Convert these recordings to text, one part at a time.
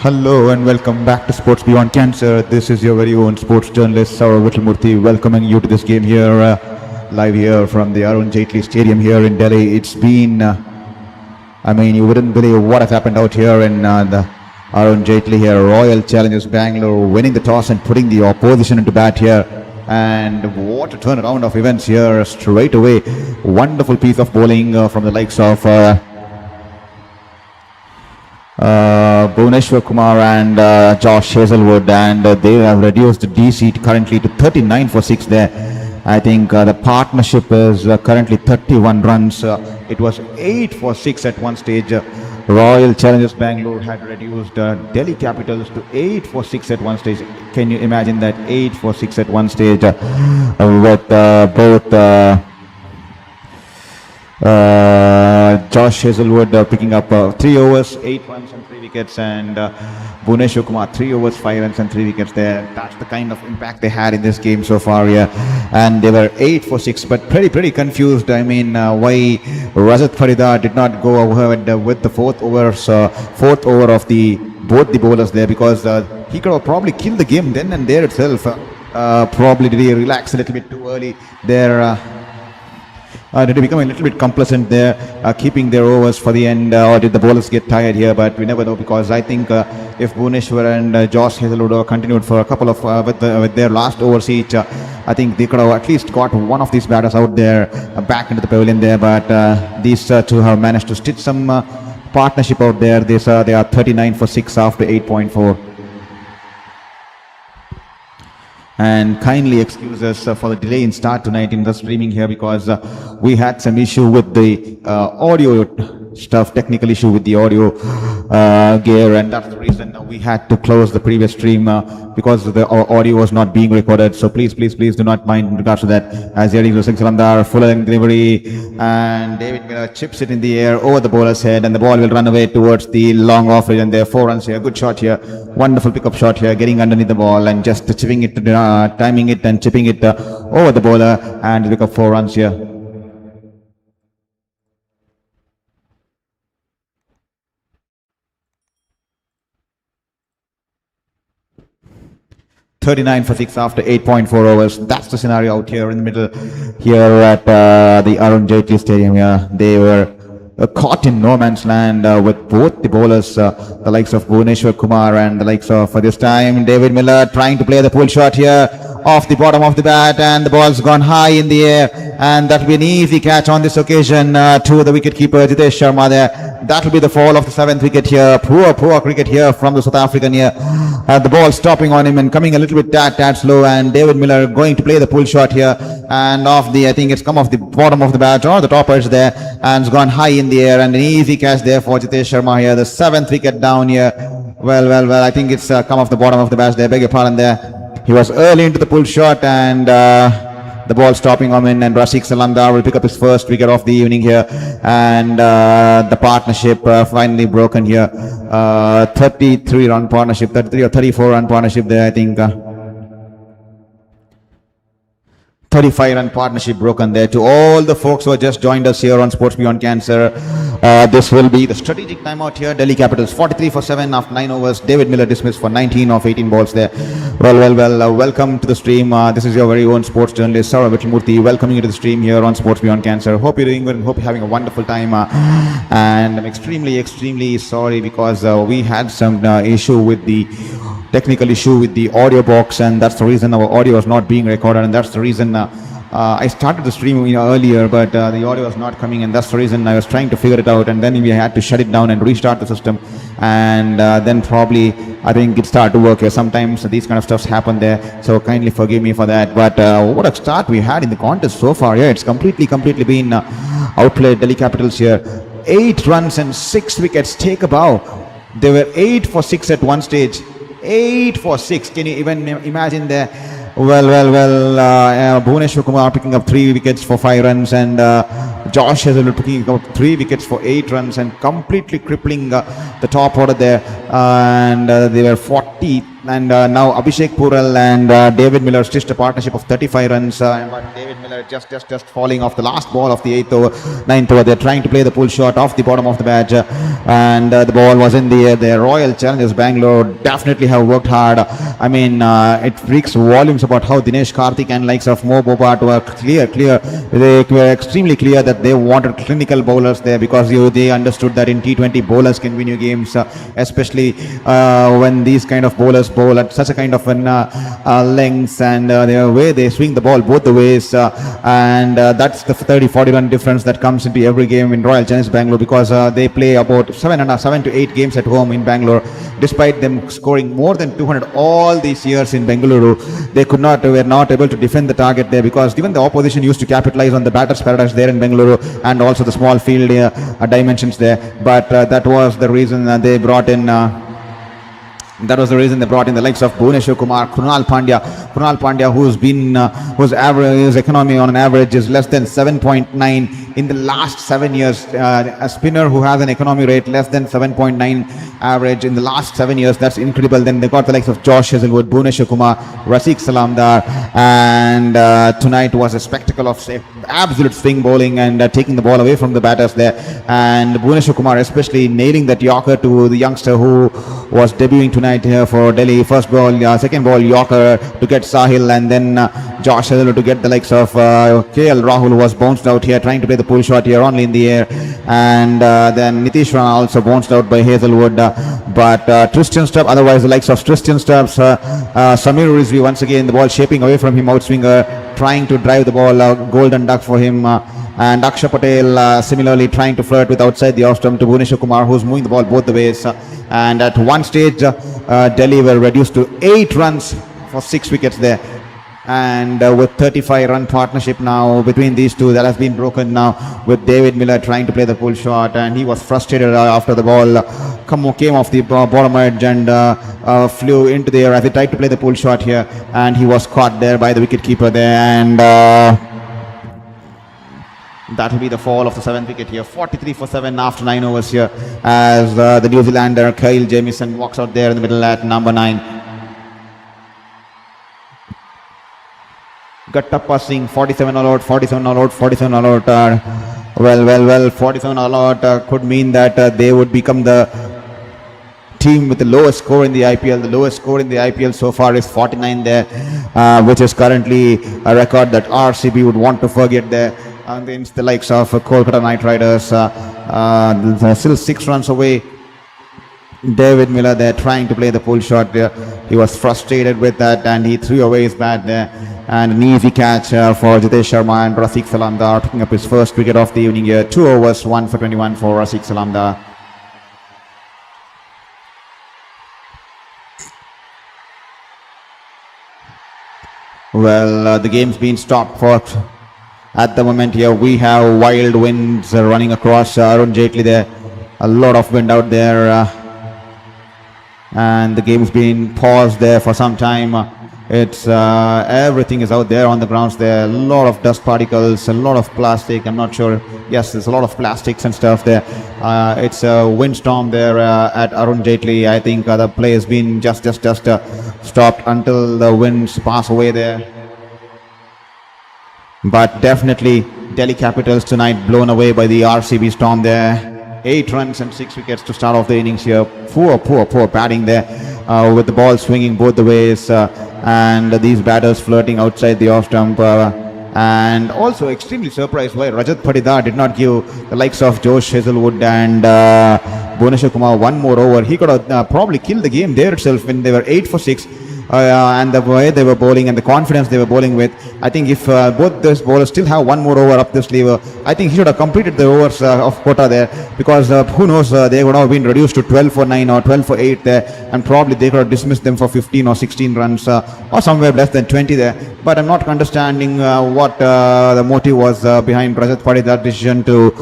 Hello and welcome back to Sports Beyond Cancer. This is your very own sports journalist Saurav Vittalmurthy welcoming you to this game here, live here from the Arun Jaitley Stadium here in Delhi. It's been, you wouldn't believe what has happened out here in the Arun Jaitley here. Royal Challengers Bengaluru winning the toss and putting the opposition into bat here. And what a turnaround of events here straight away. Wonderful piece of bowling from the likes of Bhuvneshwar Kumar and Josh Hazlewood, and they have reduced the DC currently to 39 for 6 there. I think the partnership is currently 31 runs. It was 8 for 6 at one stage. Royal Challengers Bengaluru had reduced Delhi Capitals to 8 for 6 at one stage. Can you imagine that? 8 for 6 at one stage with both Josh Hazlewood picking up 3 overs, 8 runs and 3 wickets, and Bhuvneshwar Kumar 3 overs, 5 runs and 3 wickets there. That's the kind of impact they had in this game so far here. And they were 8 for 6, but pretty confused. Why Rajat Farida did not go ahead with the fourth over of both the bowlers there, because he could have probably killed the game then and there itself. Probably did he relax a little bit too early there. Did they become a little bit complacent there, keeping their overs for the end, or did the bowlers get tired here? But we never know, because I think if Bhuvneshwar and Josh Hazlewood continued for a couple of with their last overs each, I think they could have at least got one of these batters out there back into the pavilion there. But these two have managed to stitch some partnership out there. They are 39 for 6 after 8.4. And kindly excuse us for the delay in start tonight in the streaming here, because we had some issue with the audio stuff, technical issue with the audio gear, and that's the reason we had to close the previous stream because the audio was not being recorded. So please do not mind in regards to that. As Eddie Singh Salandar, full length delivery, and David Miller chips it in the air over the bowler's head, and the ball will run away towards the long off edge, and there are 4 runs here. Good shot here, wonderful pickup shot here, getting underneath the ball and just chipping it, timing it and chipping it over the bowler, and pick up 4 runs here. $39 for 6 after 8.4 overs. That's the scenario out here in the middle here at the Arun Jaitley Stadium. They were caught in no man's land with both the bowlers, the likes of Bhuvneshwar Kumar and the likes of, this time, David Miller trying to play the pull shot here off the bottom of the bat, and the ball's gone high in the air, and that will be an easy catch on this occasion to the wicket-keeper Jitesh Sharma there. That will be the fall of the 7th wicket here. Poor cricket here from the South African here. The ball stopping on him and coming a little bit tad slow, and David Miller going to play the pull shot here, and I think it's come off the bottom of the bat or the top edge there, and it's gone high in the air, and an easy catch there for Jitesh Sharma here. The 7th wicket down here. Well, I think it's come off the bottom of the bat there. Beg your pardon there. He was early into the pull shot, and the ball stopping him in, and Rasik Salandar will pick up his first wicket of the evening here, and the partnership finally broken here. 33 run partnership, 33 or 34 run partnership there, I think. 35 run partnership broken there. To all the folks who have just joined us here on Sports Beyond Cancer, this will be the strategic timeout here. Delhi Capitals 43 for 7 after 9 overs. David Miller dismissed for 19 of 18 balls there. Well, welcome to the stream. This is your very own sports journalist Saurav Vittalmurthy welcoming you to the stream here on Sports Beyond Cancer. Hope you're doing good and hope you're having a wonderful time. And I'm extremely sorry, because we had some technical issue with the audio box, and that's the reason our audio was not being recorded, and that's the reason I started the stream earlier, but the audio was not coming, and that's the reason I was trying to figure it out, and then we had to shut it down and restart the system, and then probably I think it started to work here. Sometimes these kind of stuffs happen there, so kindly forgive me for that. But what a start we had in the contest so far. It's completely been outplayed. Delhi Capitals here, 8 runs and 6 wickets. Take a bow. They were 8 for 6 at one stage. 8 for 6. Can you even imagine there? Bhuvneshwar Kumar picking up 3 wickets for 5 runs, and Josh Hazlewood picking up 3 wickets for 8 runs, and completely crippling the top order there. And they were 43 And now Abhishek Pural and David Miller stitched a partnership of 35 runs. But David Miller just falling off the last ball of the 9th over. They're trying to play the pull shot off the bottom of the bat, and the ball was in the air. The Royal Challengers Bangalore definitely have worked hard. I mean, it speaks volumes about how Dinesh Karthik and likes of Mo Bobat were clear. They were extremely clear that they wanted clinical bowlers there, because they understood that in T20 bowlers can win you games, especially when these kind of bowlers bowl at such a kind of lengths, and the way they swing the ball both the ways, and that's the 30-40 run difference that comes into every game in Royal Challengers Bangalore, because they play about 7 to 8 games at home in Bangalore. Despite them scoring more than 200 all these years in Bengaluru, they were not able to defend the target there, because even the opposition used to capitalize on the batter's paradise there in Bengaluru, and also the small field dimensions there. But that was the reason they brought in the likes of Bhuvneshwar Kumar, Krunal Pandya, whose economy on an average is less than 7.9 in the last 7 years. A spinner who has an economy rate less than 7.9 average in the last 7 years, that's incredible. Then they got the likes of Josh Hazlewood, Bhuvneshwar Kumar, Rafiq Salamdar, and tonight was a spectacle of absolute swing bowling and taking the ball away from the batters there. And Bhuvneshwar Kumar especially nailing that Yorker to the youngster who was debuting tonight here for Delhi. First ball, second ball Yorker to get Sahil, and then Josh Hazlewood to get the likes of KL Rahul, was bounced out here trying to play the pull shot here only in the air, and then Nitish Rana also bounced out by Hazlewood, but Tristan Stubbs, otherwise the likes of Tristan Stubbs, Samir Rizvi once again the ball shaping away from him, outswinger trying to drive the ball, golden duck for him, and Akshay Patel similarly trying to flirt with outside the off stump to Bhuvneshwar Kumar, who's moving the ball both the ways, and at one stage Delhi were reduced to 8 runs for 6 wickets there. And with 35 run partnership now between these two, that has been broken now with David Miller trying to play the pull shot, and he was frustrated after the ball came off the bottom edge and flew into the air as he tried to play the pull shot here, and he was caught there by the wicket keeper there, and that will be the fall of the 7th wicket here. 43 for 7 after 9 overs here, as the New Zealander Kyle Jamieson walks out there in the middle at number 9. Gattappa Singh, 47 all out, 47 all out, 47 all out. Well, 47 all out could mean that they would become the team with the lowest score in the IPL. The lowest score in the IPL so far is 49 there, which is currently a record that RCB would want to forget there against the likes of Kolkata Knight Riders. They're still 6 runs away. David Miller there trying to play the pull shot there. He was frustrated with that and he threw away his bat there. And an easy catch for Jitesh Sharma and Rafiq Salamdar, picking up his first wicket of the evening here. 2 overs, 1 for 21 for Rafiq Salamdar. Well, the game's been stopped for at the moment here. We have wild winds running across Arun Jaitley there. A lot of wind out there. And the game's been paused there for some time. It's everything is out there on the grounds there. A lot of dust particles, a lot of plastic. I'm not sure. Yes, there's a lot of plastics and stuff there. It's a windstorm there at Arun Jaitley. I think the play has been just stopped until the winds pass away there. But definitely Delhi Capitals tonight blown away by the RCB storm there. 8 runs and 6 wickets to start off the innings here. Poor batting there with the ball swinging both the ways and these batters flirting outside the off stump. And also extremely surprised why Rajat Patidar did not give the likes of Josh Hazlewood and Bhuvneshwar Kumar one more over. He could have probably killed the game there itself when they were 8 for 6. And the way they were bowling and the confidence they were bowling with, I think if both those bowlers still have one more over up the sleeve, I think he should have completed the overs of quota there, because who knows, they would have been reduced to 12 for 9 or 12 for 8 there, and probably they could have dismissed them for 15 or 16 runs or somewhere less than 20 there. But I'm not understanding what the motive was behind Rajat Patidar's decision to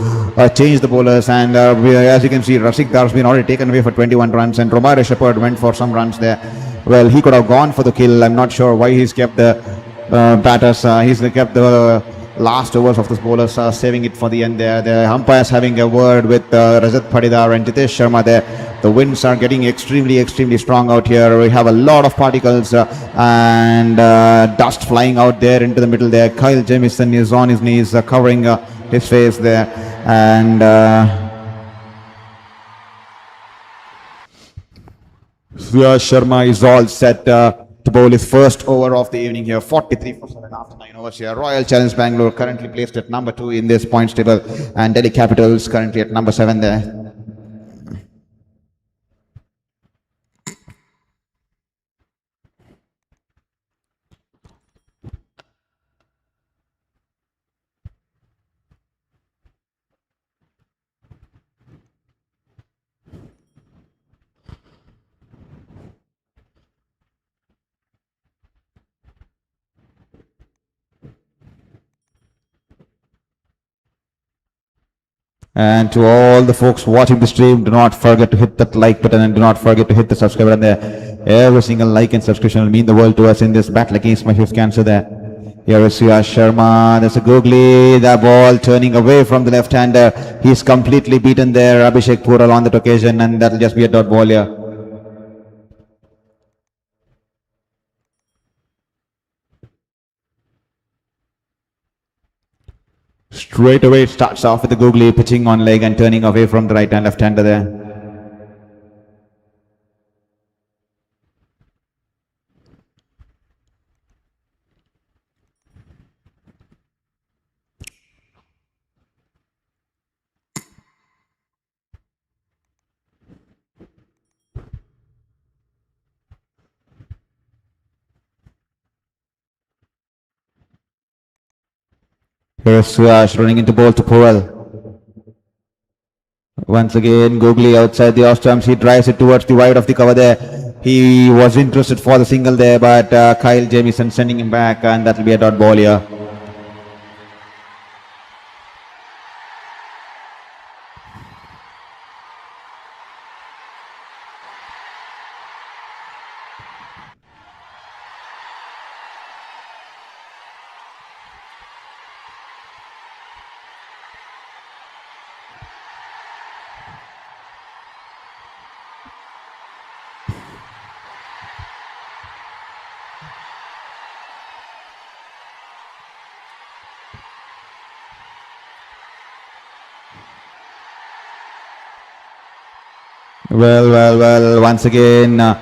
change the bowlers. And as you can see, Rafiq Dar has been already taken away for 21 runs, and Romare Shepherd went for some runs there. Well, he could have gone for the kill. I'm not sure why he's kept the batters. He's kept the last overs of this bowlers are saving it for the end there. The umpires having a word with Rajat Padidar and Jitesh Sharma there. The winds are getting extremely strong out here. We have a lot of particles and dust flying out there into the middle there. Kyle Jamieson is on his knees covering his face there, and Suyash Sharma is all set to bowl his first over of the evening here. 43 for 7 after 9 overs here. Royal Challengers Bengaluru currently placed at number 2 in this points table, and Delhi Capitals currently at number 7 there. And to all the folks watching the stream, do not forget to hit that like button and do not forget to hit the subscribe button there. Every single like and subscription will mean the world to us in this battle against my fifth cancer there. Here is Suyash Sharma. There's a googly. The ball turning away from the left-hander. He's completely beaten there. Abhishek Pural on that occasion, and that'll just be a dot ball here. Straight away it starts off with the googly pitching on leg and turning away from the right and left-hander there. Here is Suyash running into ball to Pural. Once again, googly outside the off stumps. He drives it towards the wide of the cover there. He was interested for the single there, but Kyle Jamieson sending him back, and that will be a dot ball here. Well, once again, a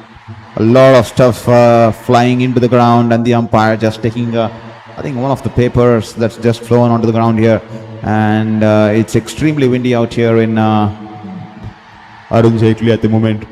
lot of stuff flying into the ground, and the umpire just taking, I think, one of the papers that's just flown onto the ground here. And it's extremely windy out here in Arun Jaitley at the moment.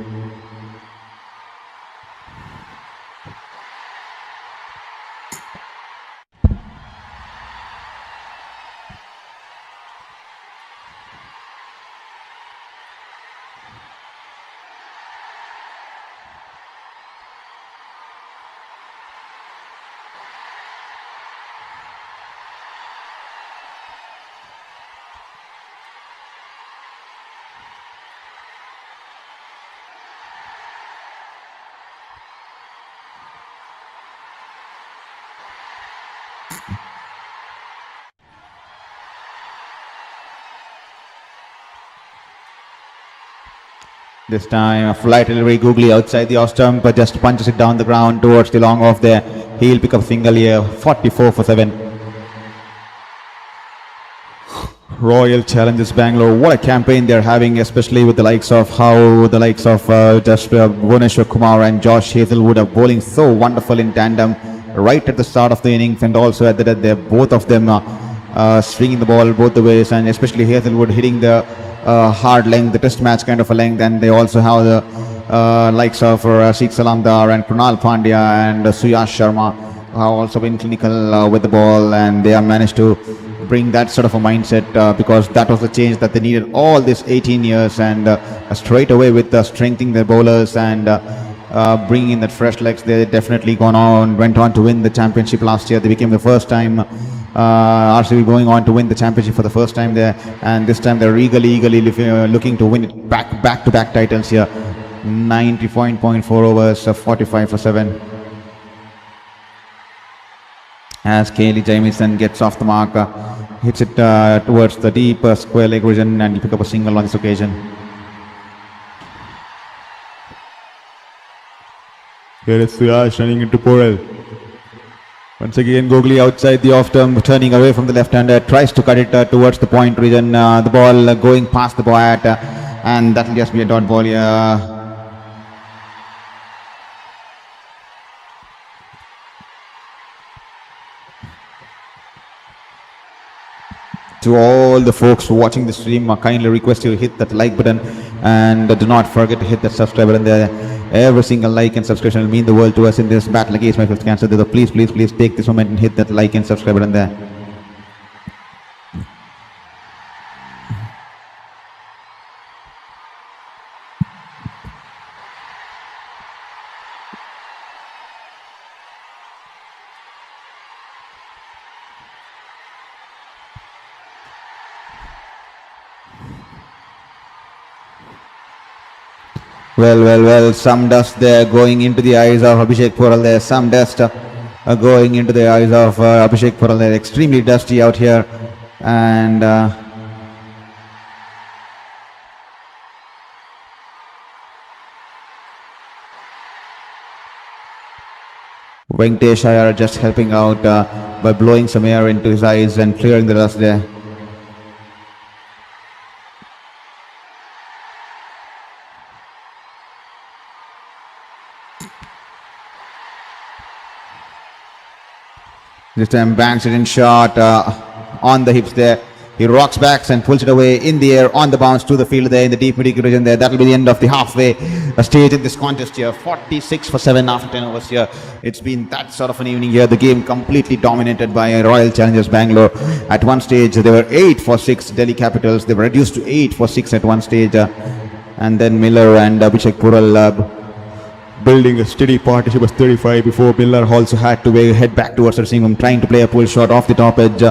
This time a flight delivery googly outside the off stump, but just punches it down the ground towards the long off there. He'll pick up single here. 44 for 7. Royal Challengers Bangalore, what a campaign they're having, especially with the likes of Bhuvneshwar Kumar and Josh Hazelwood are bowling so wonderful in tandem right at the start of the innings, and also at the death there, both of them swinging the ball both the ways, and especially Hazelwood hitting the hard length, the test match kind of a length. And they also have the likes of Sheikh Salamdar and Krunal Pandya and Suyash Sharma, who have also been clinical with the ball, and they have managed to bring that sort of a mindset because that was the change that they needed all these 18 years, and straight away with strengthening their bowlers and bringing in that fresh legs. They definitely went on to win the championship last year. They became the first time RCB going on to win the championship for the first time there, and this time they're eagerly looking to win it back to back titles here. 90.4 overs, 45 for 7. as Kaylee Jamieson gets off the mark, hits it towards the deep square leg region, and you pick up a single on this occasion. Here is Suyash running into Porel. Once again, Gogli outside the off-term, turning away from the left-hander, tries to cut it towards the point region. The ball going past the bat, and that will just be a dot ball here. To all the folks watching the stream, I kindly request you to hit that like button, and do not forget to hit that subscribe button there. Every single like and subscription will mean the world to us in this battle against my fifth cancer. So please take this moment and hit that like and subscribe button there. Well, some dust there going into the eyes of Abhishek Poral there. Some dust going into the eyes of Abhishek Poral there. Extremely dusty out here. And Venkatesh Iyer just helping out by blowing some air into his eyes and clearing the dust there. This time banks it in short on the hips there. He rocks back and pulls it away in the air on the bounce to the field there in the deep mid region there. That will be the end of the halfway stage in this contest here. 46 for 7 after 10 overs here. It's been that sort of an evening here. The game completely dominated by Royal Challengers Bangalore. At one stage they were 8 for 6 Delhi Capitals. They were reduced to 8 for 6 at one stage. And then Miller and Abhishek Pural building a steady partnership was 35 before Miller also had to head back towards the receiving room, trying to play a pull shot off the top edge.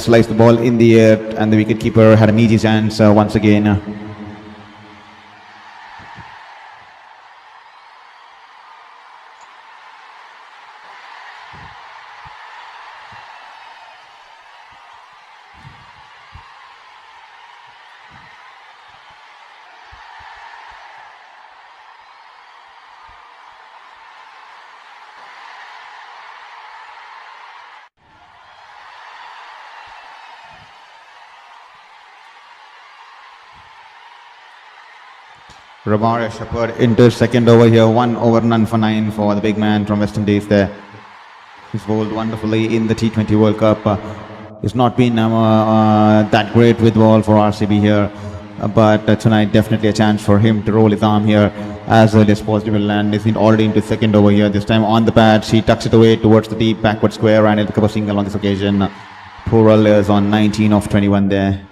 Sliced the ball in the air, and the wicketkeeper had an easy chance once again. Ramar Shepard into second over here. 1 over none for 9 for the big man from West Indies there. He's bowled wonderfully in the T20 World Cup. It's not been that great with ball for RCB here. But tonight definitely a chance for him to roll his arm here as early as possible, and he's already into second over here. This time on the pads, he tucks it away towards the deep backward square, and he'll pick up a single on this occasion. Pural is on 19 of 21 there.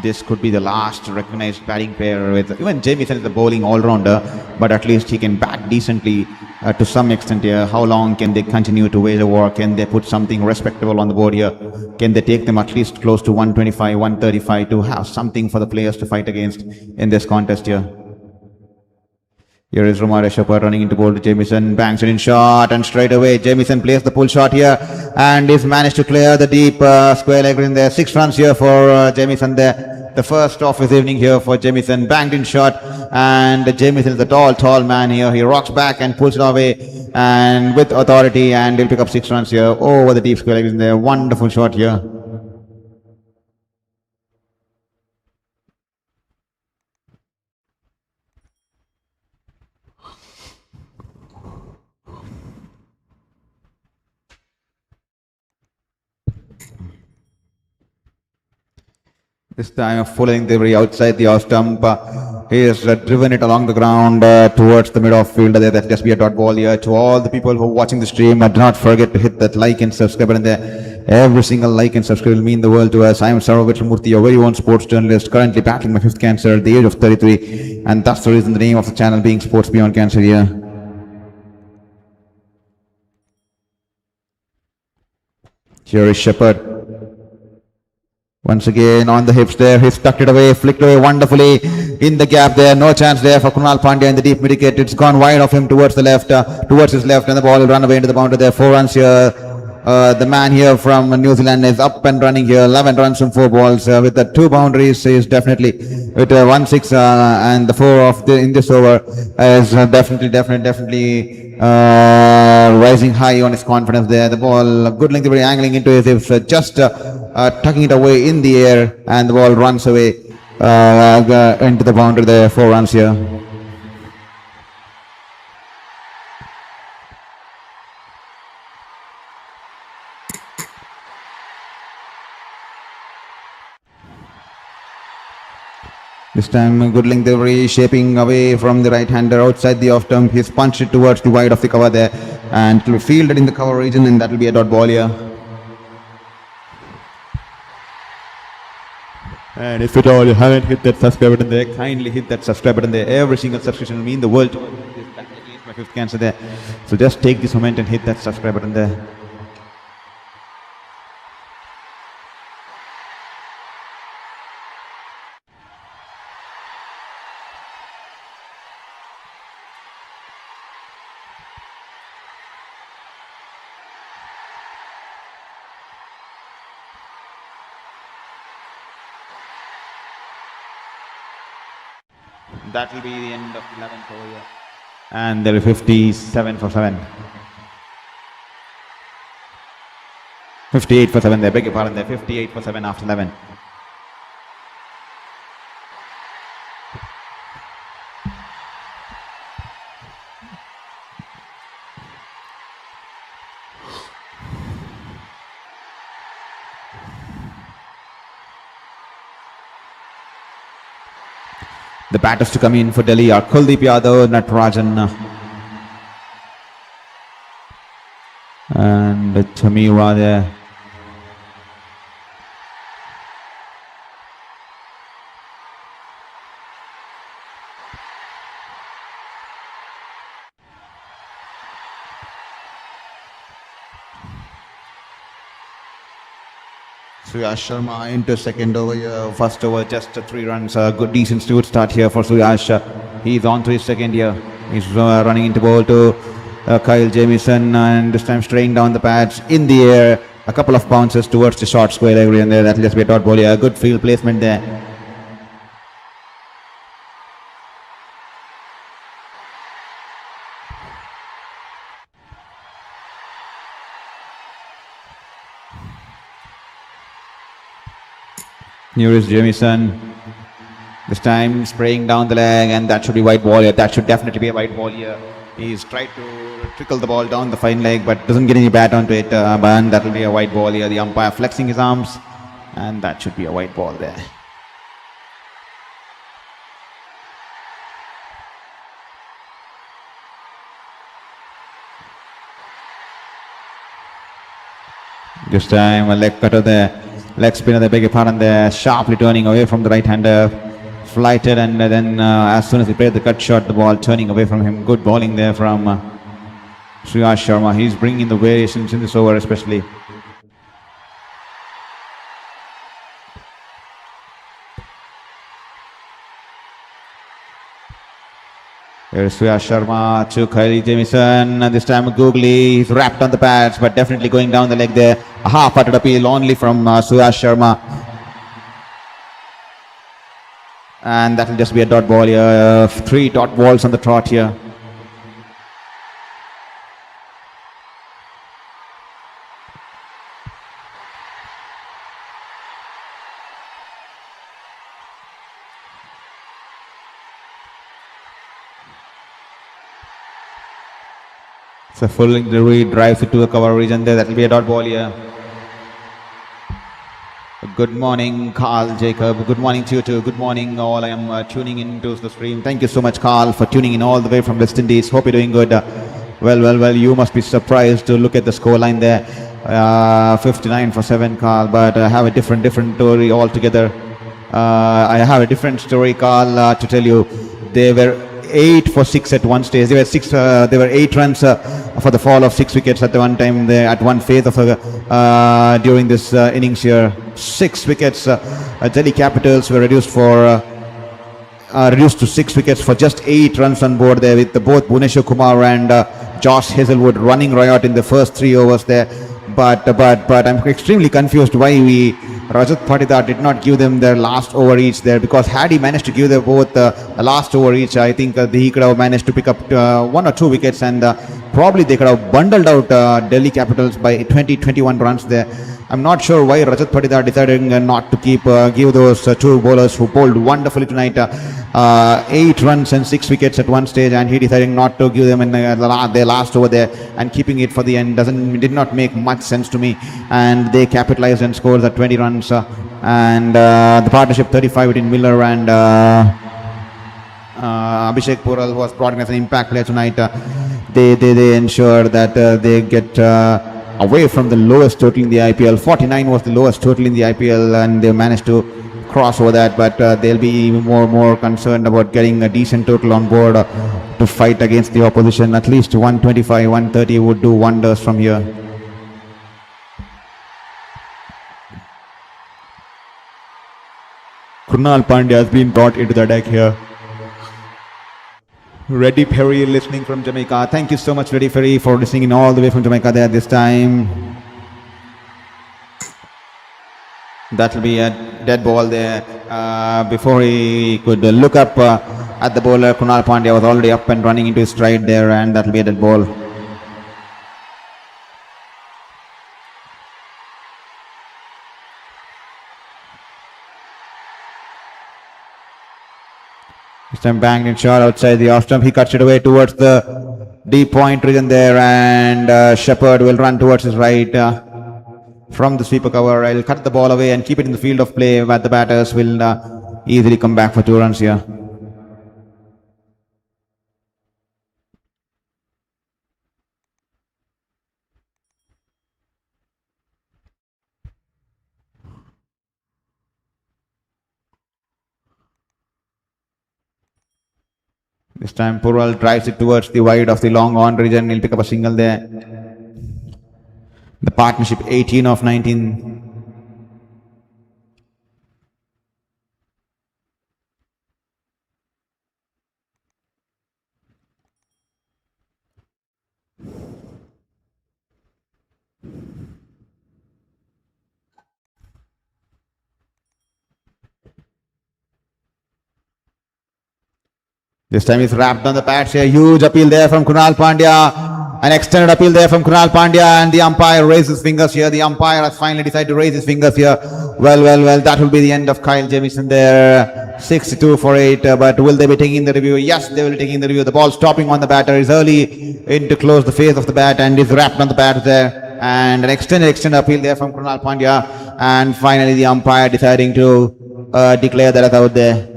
This could be the last recognized batting pair with even Jamieson is the bowling all-rounder, but at least he can bat decently to some extent here. How long can they continue to wage a war? Can they put something respectable on the board here? Can they take them at least close to 125, 135 to have something for the players to fight against in this contest here? Here is Ramar Shepard running into bowl to Jamieson, banks it in short, and straight away Jamieson plays the pull shot here, and he's managed to clear the deep square leg in there. 6 runs here for Jamieson there. The first of his evening here for Jamieson, banged in shot, and Jamieson is a tall man here. He rocks back and pulls it away, and with authority, and he'll pick up 6 runs here over the deep square leg in there. Wonderful shot here. This time following the way outside the off stump. He has driven it along the ground towards the mid-off field. That'll just be a dot ball here. To all the people who are watching the stream, do not forget to hit that like and subscribe button there. Every single like and subscribe will mean the world to us. I am Sarva Vitramurthy, your very own sports journalist, currently battling my 5th cancer at the age of 33. And that's the reason the name of the channel being Sports Beyond Cancer here. Here is Shepard. Once again on the hips there, he's tucked it away, flicked away wonderfully. in the gap there. No chance there for Kunal Pandya in the deep mid wicket. It's gone wide of him towards the left, towards his left, and the ball will run away into the boundary there. 4 runs here. The man here from New Zealand is up and running here. 11 runs from 4 balls with the 2 boundaries. Is definitely with 1-6 and the 4 of the in this over is definitely rising high on his confidence there. The ball good length, very angling into his hips, just tucking it away in the air, and the ball runs away into the boundary there. 4 runs here. This time good length delivery, shaping away from the right-hander outside the off-stump. He's punched it towards the wide of the cover there, and it will be fielded in the cover region, and that will be a dot ball here. And if at all you haven't hit that subscribe button there, kindly hit that subscribe button there. Every single subscription will mean the world to me. This is my 5th cancer there. So just take this moment and hit that subscribe button there. That will be the end of 11th over here. And there is 57 for 7. 58 for 7 there, beg your pardon there. 58 for 7 after 11. The batters to come in for Delhi are Kuldeep Yadav, Natarajan, and Tamira there. Suyash Sharma into second over here. First over just 3 runs. Good decent start here for Suyash. He's on to his second year. He's running into ball to Kyle Jamieson, and this time straying down the pads in the air. A couple of bounces towards the short square leg and there. That'll just be a dot ball here. Good field placement there. Here is Jamieson. This time spraying down the leg, and that should be white ball here. That should definitely be a white ball here. He's tried to trickle the ball down the fine leg, but doesn't get any bat onto it. But that will be a white ball here. The umpire flexing his arms, and that should be a white ball there. This time a leg cutter there. Leg spinner, they beg your pardon there, sharply turning away from the right-hander, flighted, and then as soon as he played the cut shot, the ball turning away from him. Good bowling there from Suyash Sharma. He's bringing the variations in this over especially. There's Suyash Sharma to Kyle Jamieson, and this time Googly. He's wrapped on the pads, but definitely going down the leg there. A half-hearted appeal only from Suyash Sharma. And that will just be a dot ball here. 3 dot balls on the trot here. So full delivery drives it to the cover region there. That will be a dot ball here. Good morning, Carl Jacob. Good morning to you too. Good morning all. I am tuning into the stream. Thank you so much, Carl, for tuning in all the way from West Indies. Hope you're doing good. Well, you must be surprised to look at the scoreline there. 59 for 7, Carl, but I have a different story altogether. I have a different story, Carl, to tell you. They were 8 for 6 at one stage. They were 8 runs for the fall of 6 wickets at the one time there at one phase of during this innings here. 6 wickets. Delhi Capitals were reduced for reduced to 6 wickets for just 8 runs on board there, with both Bhuvneshwar Kumar and Josh Hazelwood running riot in the first 3 overs there. But I'm extremely confused why Rajat Patidar did not give them their last over each there, because had he managed to give them both the last over each, I think he could have managed to pick up 1 or 2 wickets, and probably they could have bundled out Delhi Capitals by 20-21 runs there. I'm not sure why Rajat Patidar decided not to give those 2 bowlers who bowled wonderfully tonight 8 runs and 6 wickets at one stage, and he decided not to give them in their last over there and keeping it for the end did not make much sense to me. And they capitalized and scored at 20 runs, and the partnership 35 between Miller and Abhishek Pural, who was brought in as an impact player tonight. They ensure that they get away from the lowest total in the IPL. 49 was the lowest total in the IPL, and they managed to cross over that, but they'll be more concerned about getting a decent total on board to fight against the opposition. At least 125, 130 would do wonders from here. Krunal Pandya has been brought into the deck here. Reddy Perry listening from Jamaica. Thank you so much, Reddy Perry, for listening in all the way from Jamaica there this time. That will be a dead ball there. Before he could look up at the bowler, Krunal Pandya was already up and running into his stride there, and that will be a dead ball. This time banged in shot outside the off stump. He cuts it away towards the deep point region there, and Shepherd will run towards his right from the sweeper cover. I'll cut the ball away and keep it in the field of play, but the batters will easily come back for 2 runs here. This time Pural drives it towards the wide of the long on region. He'll pick up a single there. The partnership 18 of 19. This time he's wrapped on the pads here. Huge appeal there from Krunal Pandya. An extended appeal there from Krunal Pandya, and the umpire raises his fingers here. The umpire has finally decided to raise his fingers here. Well, that will be the end of Kyle Jamieson there. 62 for 8, but will they be taking the review? Yes, they will be taking the review. The ball stopping on the batter is early in to close the face of the bat, and is wrapped on the bat there. And an extended appeal there from Krunal Pandya, and finally the umpire deciding to declare that as out there.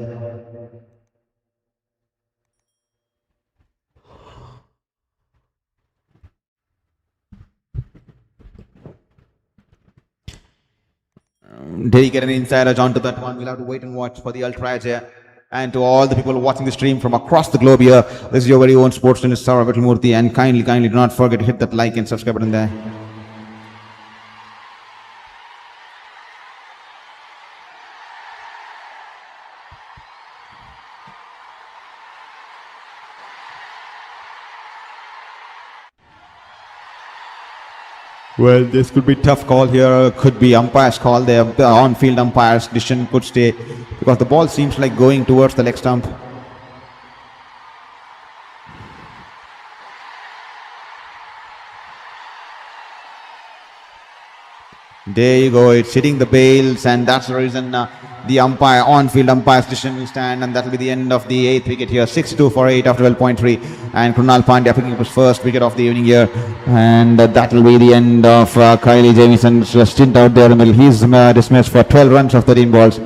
Dedicated insiders onto that one. We'll have to wait and watch for the ultras here. And to all the people watching the stream from across the globe here, this is your very own sports journalist Saurabh Murthy, and kindly do not forget to hit that like and subscribe button there. Well, this could be tough call here. Could be umpire's call there. The on-field umpire's decision could stay, because the ball seems like going towards the leg stump. There you go, it's hitting the bails, and that's the reason the on-field umpire's decision will stand, and that will be the end of the 8th wicket here. 62 for 8 after 12.3, and Krunal Pandya picking up his first wicket of the evening here, and that will be the end of Kyle Jamieson's stint out there in the middle. He's dismissed for 12 runs of 13 balls,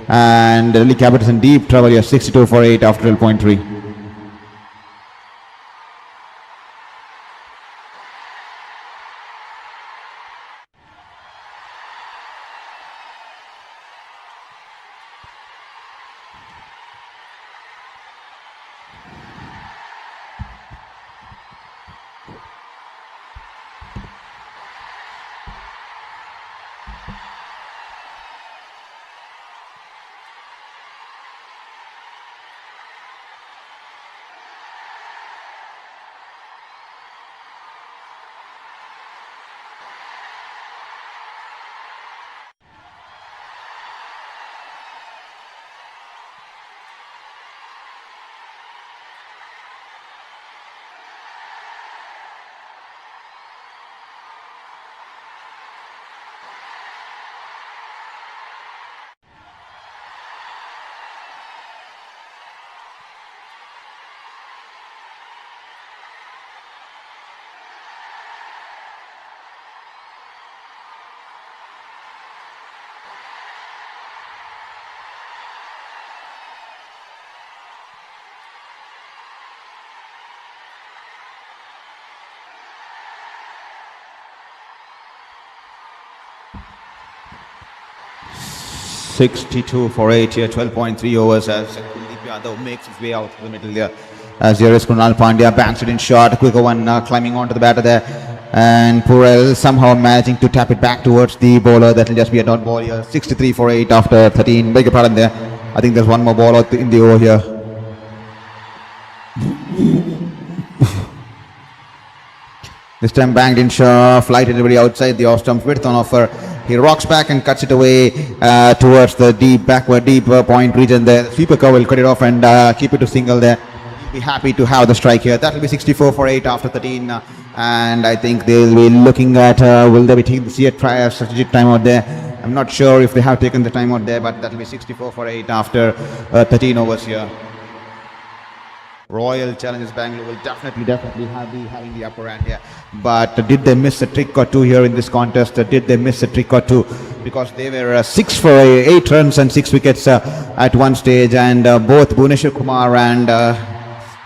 and Delhi Capitals in deep trouble here. 62 for 8 after 12.3. 62 for 8 here, 12.3 overs as Kuldeep Yadav makes his way out to the middle there. As here is Krunal Pandya, banks it in short, a quicker one climbing onto the batter there. And Purell somehow managing to tap it back towards the bowler. That will just be a dot ball here. 63 for 8 after 13. Beg your pardon there. I think there's one more ball out in the over here. This time banged in short, flight everybody outside the off stump, width on offer. He rocks back and cuts it away towards the backward deep point region there. The sweeper cover will cut it off and keep it to single there. He'll be happy to have the strike here. That will be 64 for 8 after 13. And I think they'll be looking at will they be taking the strategic timeout there. I'm not sure if they have taken the timeout there, but that will be 64 for 8 after 13 overs here. Royal Challengers Bengaluru will definitely be having the upper hand here. But did they miss a trick or two here in this contest? Did they miss a trick or two? Because they were 6 for 8 runs and 6 wickets at one stage, and both Bhuvneshwar Kumar and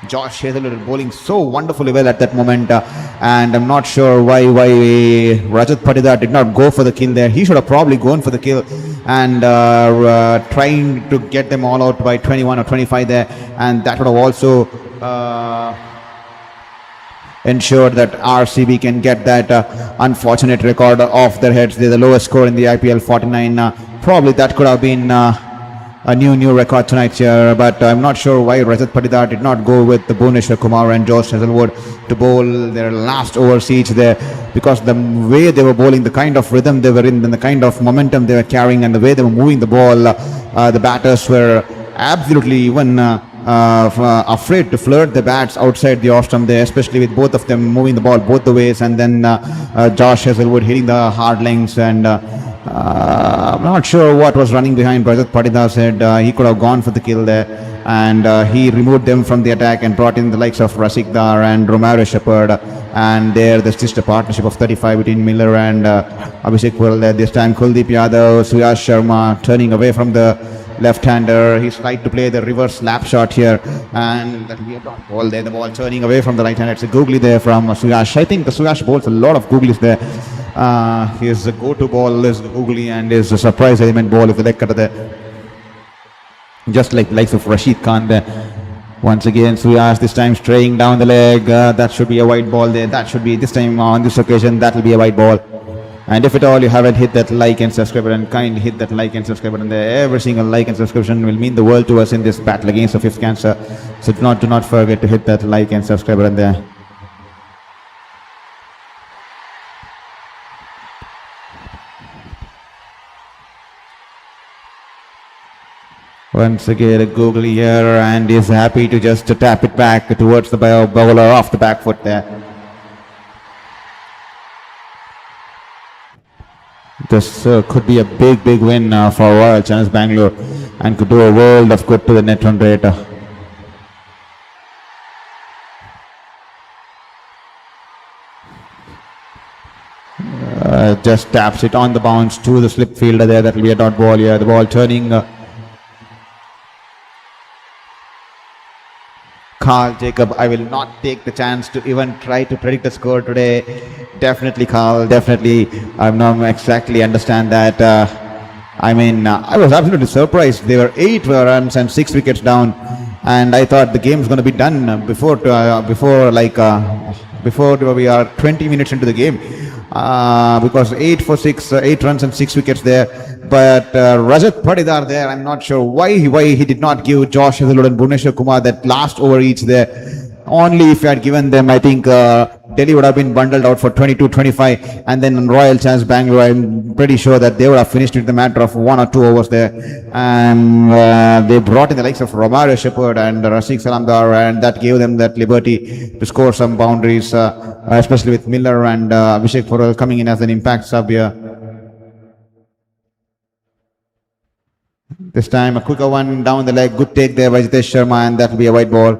Josh Hazlewood were bowling so wonderfully well at that moment, and I'm not sure why Rajat Patidar did not go for the kill there. He should have probably gone for the kill and trying to get them all out by 21 or 25 there, and that would have also ensured that RCB can get that unfortunate record off their heads. They're the lowest score in the IPL, 49. Probably that could have been a new record tonight here, but I'm not sure why Rajat Patidar did not go with the Bhuvneshwar Kumar and Josh Hazlewood to bowl their last overs each there, because the way they were bowling, the kind of rhythm they were in, and the kind of momentum they were carrying, and the way they were moving the ball, the batters were absolutely even afraid to flirt the bats outside the off stump there, especially with both of them moving the ball both the ways, and then Josh Hazlewood hitting the hard lengths, and I'm not sure what was running behind Rajat Patidar's head. He could have gone for the kill there, and he removed them from the attack and brought in the likes of Rasik Dar and Romero Shepherd, and there's just a partnership of 35 between Miller and Abhishek Purell there. This time Kuldeep Yadav, Suyash Sharma turning away from the left-hander. He's tried to play the reverse slap shot here, and that will be a dot ball there. The ball turning away from the right-hander. It's a googly there from Suyash. I think the Suyash bowls a lot of googlies there. His go-to ball is googly, and his surprise element ball is the leg cutter there. Just like the likes of Rashid Khan there. Once again, Suyash this time straying down the leg. That should be a white ball there. That should be, this time on this occasion, that will be a white ball. And if at all you haven't hit that like and subscribe button, kindly hit that like and subscribe button there. Every single like and subscription will mean the world to us in this battle against the fifth cancer. So do not forget to hit that like and subscribe button there. Once again, a googly here, and he's happy to just tap it back towards the bowler off the back foot there. This could be a big win for Royal Challengers Bengaluru, and could do a world of good to the net run rate. Just taps it on the bounce to the slip fielder there. That will be a dot ball here. The ball turning. Carl Jacob, I will not take the chance to even try to predict the score today. Definitely, Carl, definitely. I'm not exactly understand that. I mean, I was absolutely surprised. They were 8 runs and 6 wickets down, and I thought the game was going to be done before we are 20 minutes into the game. Because 8 runs and 6 wickets there. But Rajat Patidar there, I'm not sure why he did not give Josh Hazlewood and Bhuvneshwar Kumar that last over each there. Only if he had given them, I think Delhi would have been bundled out for 22-25, and then Royal Challengers Bengaluru, I'm pretty sure that they would have finished it in the matter of 1 or 2 overs there. And they brought in the likes of Romero Shepherd and Rasik Salamdar, and that gave them that liberty to score some boundaries, especially with Miller and Abhishek Purell coming in as an impact sub here. This time a quicker one down the leg, good take there by Jitesh Sharma, and that will be a white ball.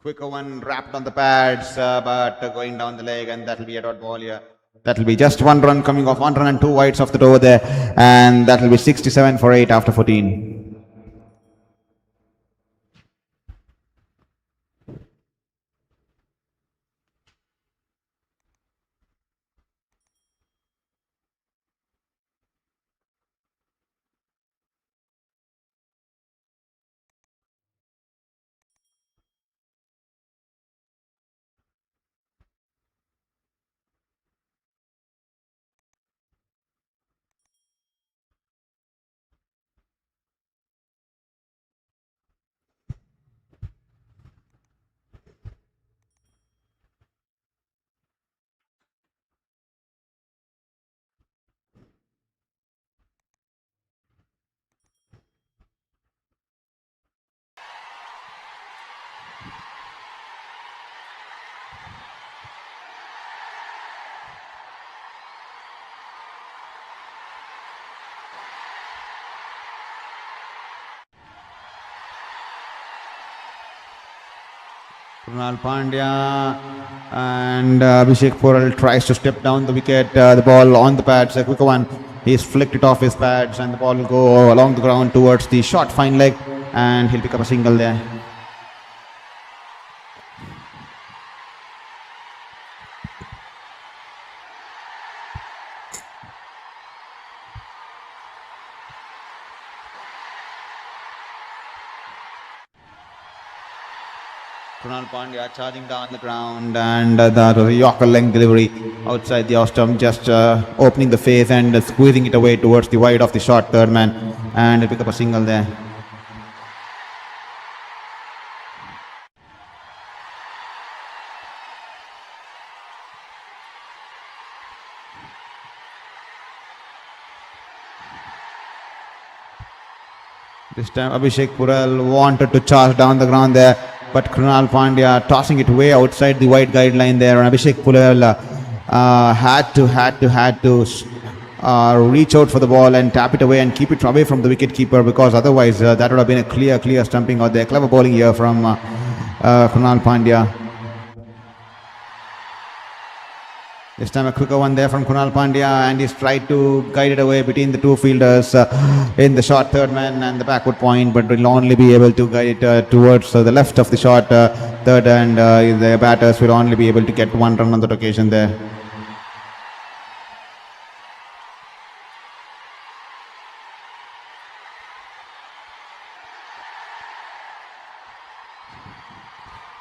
Quicker one wrapped on the pads, but going down the leg, and that will be a dot ball here. That will be just 1 run coming off, 1 run and 2 wides off the over there, and that will be 67 for 8 after 14. Krunal Pandya and Abhishek Pural tries to step down the wicket. The ball on the pads, a quicker one. He's flicked it off his pads, and the ball will go along the ground towards the short fine leg, and he'll pick up a single there. Krunal Pandya charging down the ground, and that was a Yorker length delivery outside the off stump, just opening the face and squeezing it away towards the wide of the short third man, and he'll pick up a single there. This time Abhishek Pural wanted to charge down the ground there, but Krunal Pandya tossing it way outside the wide guideline there, and Abhishek Pural had to reach out for the ball and tap it away and keep it away from the wicket keeper, because otherwise that would have been a clear stumping out there. Clever bowling here from Krunal Pandya. This time a quicker one there from Krunal Pandya, and he's tried to guide it away between the two fielders in the short third man and the backward point, but will only be able to guide it towards the left of the short third, and the batters will only be able to get 1 run on that occasion there.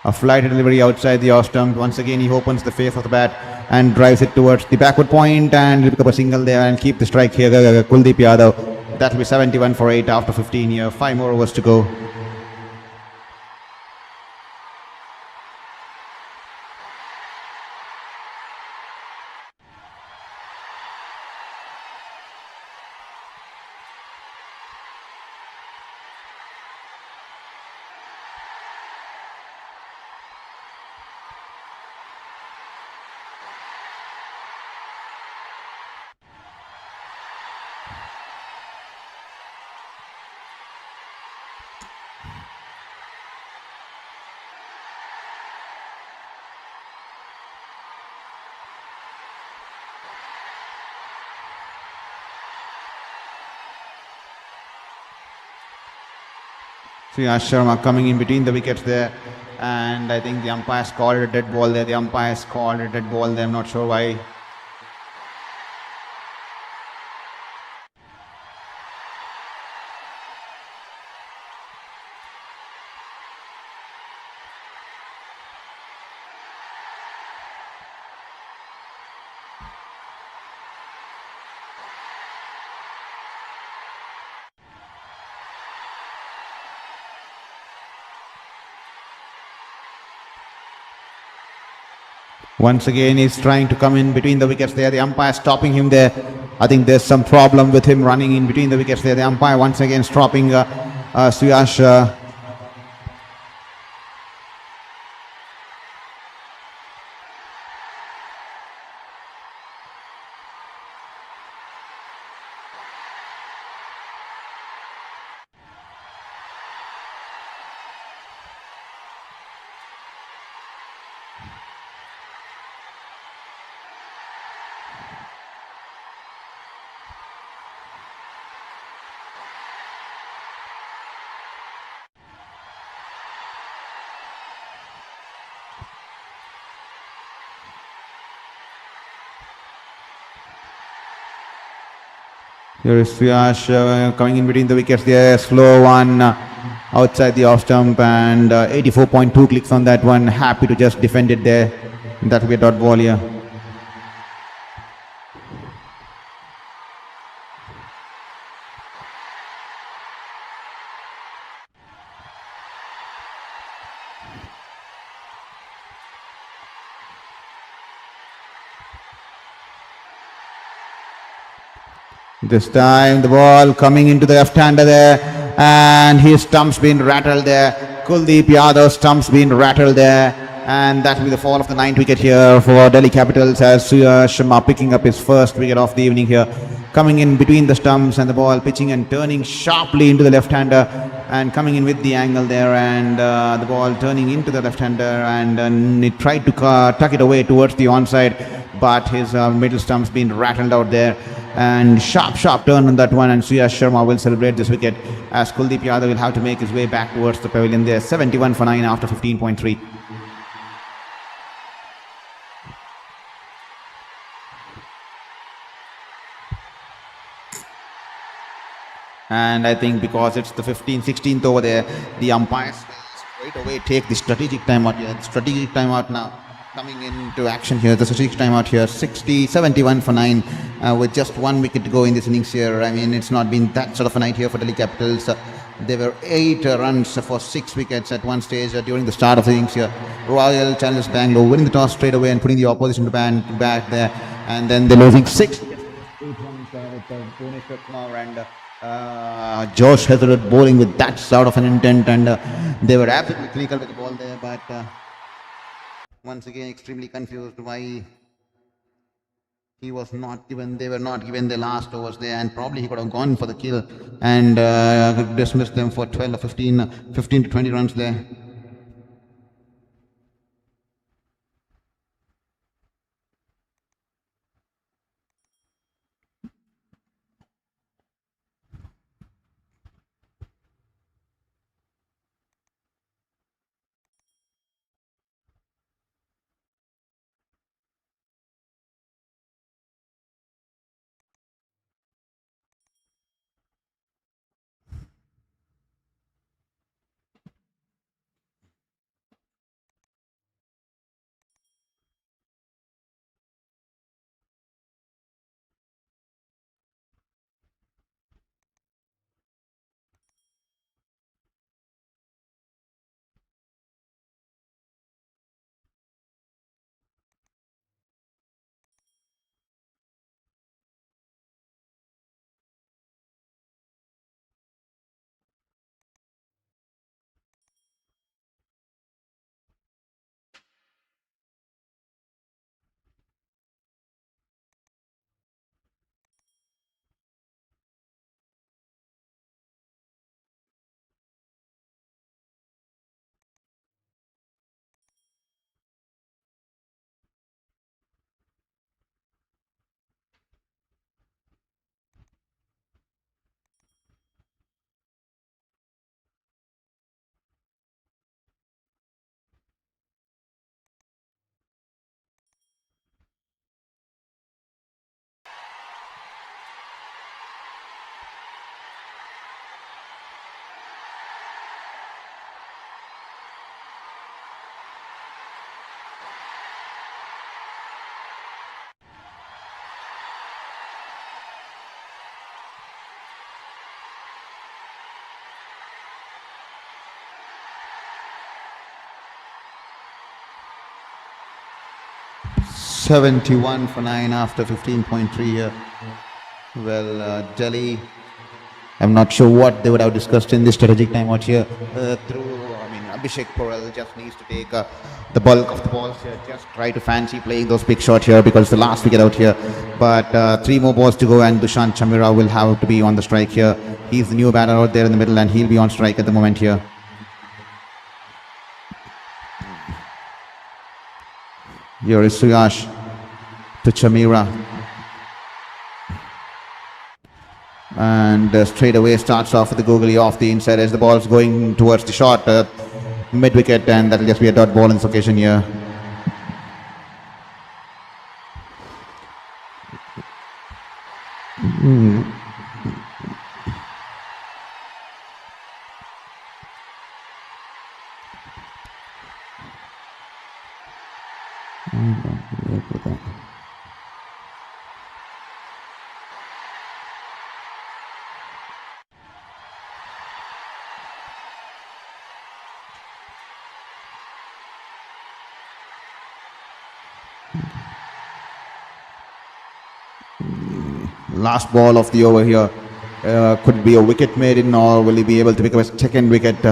A flight delivery outside the off stump. Once again, he opens the face of the bat and drives it towards the backward point, and he'll pick up a single there and keep the strike here. Kuldeep Yadav. That will be 71 for 8 after 15 here. 5 more overs to go. Sriyash Sharma coming in between the wickets there, and I think the umpires called a dead ball there. I'm not sure why. Once again, he's trying to come in between the wickets there. The umpire stopping him there. I think there's some problem with him running in between the wickets there. The umpire once again stopping Sriyash. Here is Suyash coming in between the wickets there. Slow one outside the off stump, and 84.2 clicks on that one. Happy to just defend it there. That will be a dot ball here. This time the ball coming into the left-hander there, and his stump's been rattled there. Kuldeep Yadav's stump's been rattled there, and that will be the fall of the 9th wicket here for Delhi Capitals, as Suyash Sharma picking up his first wicket of the evening here. Coming in between the stumps and the ball, pitching and turning sharply into the left-hander, and coming in with the angle there, and the ball turning into the left-hander, and he tried to tuck it away towards the onside, but his middle stump's been rattled out there. And sharp turn on that one, and Suyash Sharma will celebrate this wicket, as Kuldeep Yadav will have to make his way back towards the pavilion there. 71 for 9 after 15.3. And I think because it's the 16th over there, the umpires will straight away take the strategic timeout here. The strategic timeout now coming into action here. The strategic timeout here, 71 for 9 with just 1 wicket to go in this innings here. I mean, it's not been that sort of a night here for Delhi Capitals. There were 8 runs for 6 wickets at one stage during the start of the innings here. Royal Challengers Bengaluru winning the toss straight away and putting the opposition to back there, and then they're losing 6 wickets. 8 runs with Bhuvaneshwar Kumar and Josh Hazlewood bowling with that sort of an intent, and they were absolutely clinical with the ball there, but once again extremely confused why he was not given, they were not given their last overs there, and probably he could have gone for the kill and dismissed them for 12 or 15 to 20 runs there. $71 for 9 after 15.3 here. Well, Delhi, I'm not sure what they would have discussed in this strategic timeout here. Abhishek Porel just needs to take the bulk of the balls here. Just try to fancy playing those big shots here because it's the last wicket out here. But 3 more balls to go, and Dushan Chamira will have to be on the strike here. He's the new batter out there in the middle, and he'll be on strike at the moment here. Here is Suyash to Chamira, and straight away starts off with the googly off the inside as the ball's going towards the short mid wicket, and that'll just be a dot ball in this occasion here. Last ball of the over here. Could be a wicket made in, or will he be able to pick up a second wicket?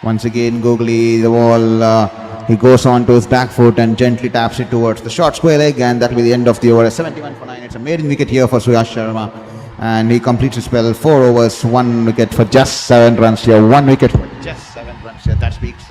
Once again, googly the ball. He goes on to his back foot and gently taps it towards the short square leg, and that will be the end of the over. 71 for 9. It's a maiden wicket here for Suyash Sharma, and he completes his spell. 4 overs, 1 wicket for just 7 runs here. 1 wicket for just 7 runs here. That speaks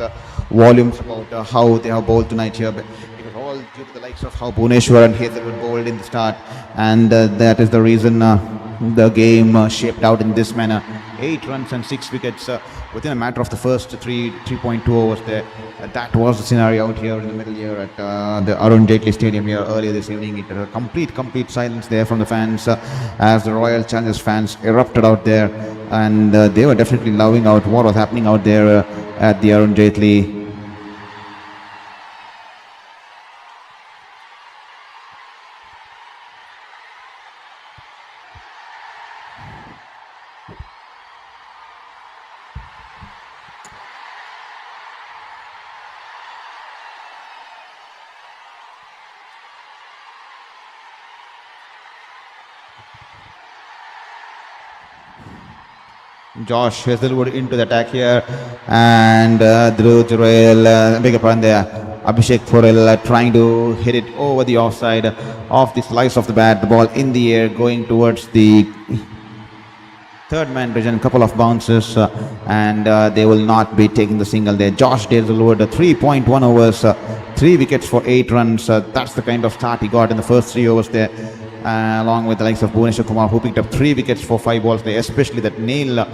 volumes about how they have bowled tonight here. But it was all due to the likes of how Bhuvneshwar and Hazelwood bowled in the start, and that is the reason the game shaped out in this manner. 8 runs and 6 wickets within a matter of the first 3.2 overs there. That was the scenario out here in the middle here at the Arun Jaitley Stadium here earlier this evening. It was a complete silence there from the fans as the Royal Challengers fans erupted out there, and they were definitely loving out what was happening out there at the Arun Jaitley. Josh Hazelwood into the attack here, and Dhruv Jurel, beg your pardon there, Abhishek Porel trying to hit it over the offside of the slice of the bat. The ball in the air going towards the third man region. Couple of bounces, and they will not be taking the single there. Josh Hazelwood, 3.1 overs, 3 wickets for 8 runs. That's the kind of start he got in the first 3 overs there. Along with the likes of Bhuvneshwar Kumar, who picked up 3 wickets for 5 balls there, especially that nail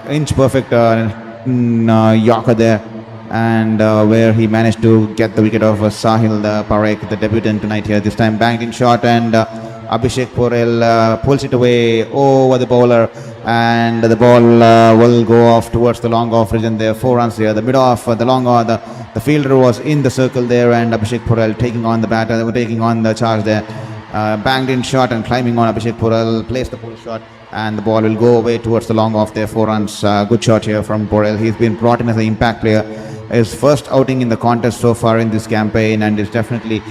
inch perfect Yorker there, and where he managed to get the wicket of Sahil Parekh, the debutant tonight here. This time banged in shot, and Abhishek Porel pulls it away over the bowler, and the ball will go off towards the long off region there. 4 runs here. The mid off, the long off, the fielder was in the circle there, and Abhishek Porel taking on the batter, taking on the charge there. Banged in shot and climbing on Abhishek Porel, placed the pull shot, and the ball will go away towards the long off there. 4 runs. Good shot here from Porel. He's been brought in as an impact player. His first outing in the contest so far in this campaign, and is definitely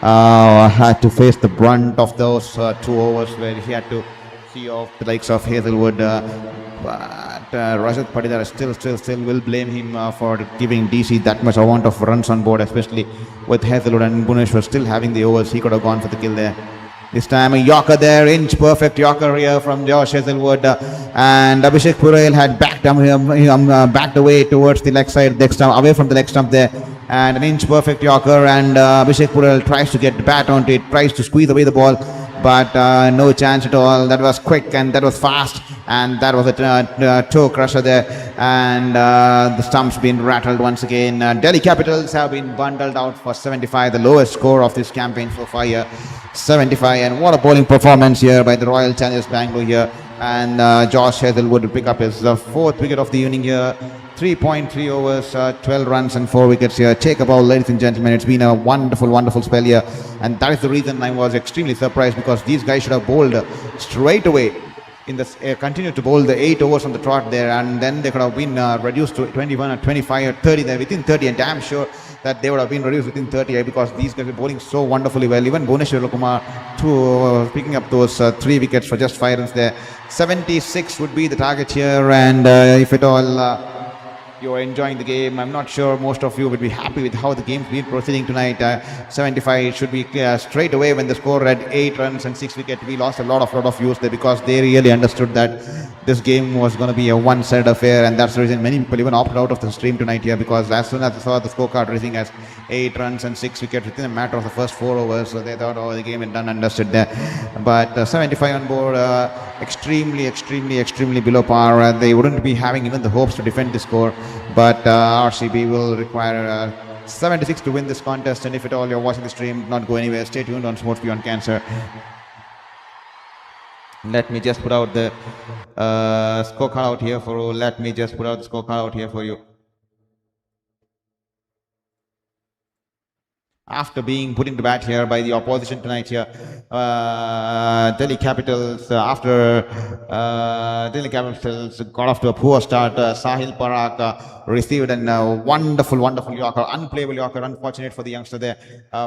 had to face the brunt of those 2 overs where he had to see off the likes of Hazelwood. But Rajat Patidar still will blame him for giving DC that much amount of runs on board, especially with Hazelwood and Bhuvneshwar still having the overs. He could have gone for the kill there. This time a Yorker there, inch perfect Yorker here from Josh Hazelwood, and Abhishek Porel had backed away towards the leg side, away from the leg stump there, and an inch perfect Yorker, and Abhishek Porel tries to get the bat onto it, tries to squeeze away the ball, but no chance at all. That was quick and that was fast, and that was a toe crusher there, and the stump's been rattled once again. Delhi Capitals have been bundled out for 75, the lowest score of this campaign so far here. 75, and what a bowling performance here by the Royal Challengers Bengaluru here, and Josh Hazelwood will pick up his 4th wicket of the evening here. 3.3 overs, 12 runs and 4 wickets here. Take a bow, ladies and gentlemen. It's been a wonderful spell here, and that is the reason I was extremely surprised, because these guys should have bowled straight away in the continued to bowl the 8 overs on the trot there, and then they could have been reduced to 21 or 25 or 30 there, within 30, and damn sure that they would have been reduced within 30 because these guys were bowling so wonderfully well. Even Bhuvneshwar Kumar picking up those 3 wickets for just 5 runs there. 76 would be the target here, and if at all you are enjoying the game, I'm not sure most of you would be happy with how the game's been proceeding tonight. 75 should be straight away when the score read 8 runs and 6 wickets. We lost a lot of views there because they really understood that this game was going to be a one-sided affair, and that's the reason many people even opted out of the stream tonight here, because as soon as they saw the scorecard raising as 8 runs and 6 wickets within a matter of the first 4 overs, so they thought, oh, the game is done and dusted there. But 75 on board, extremely below par. They wouldn't be having even the hopes to defend the score, but RCB will require 76 to win this contest. And if at all you're watching the stream, do not go anywhere. Stay tuned on Sports Beyond Cancer. Let me just put out the scorecard out here for you. after being put into bat here by the opposition tonight here. Delhi Capitals, after Delhi Capitals got off to a poor start, Sahil Parak received a wonderful Yorker, unplayable Yorker, unfortunate for the youngster there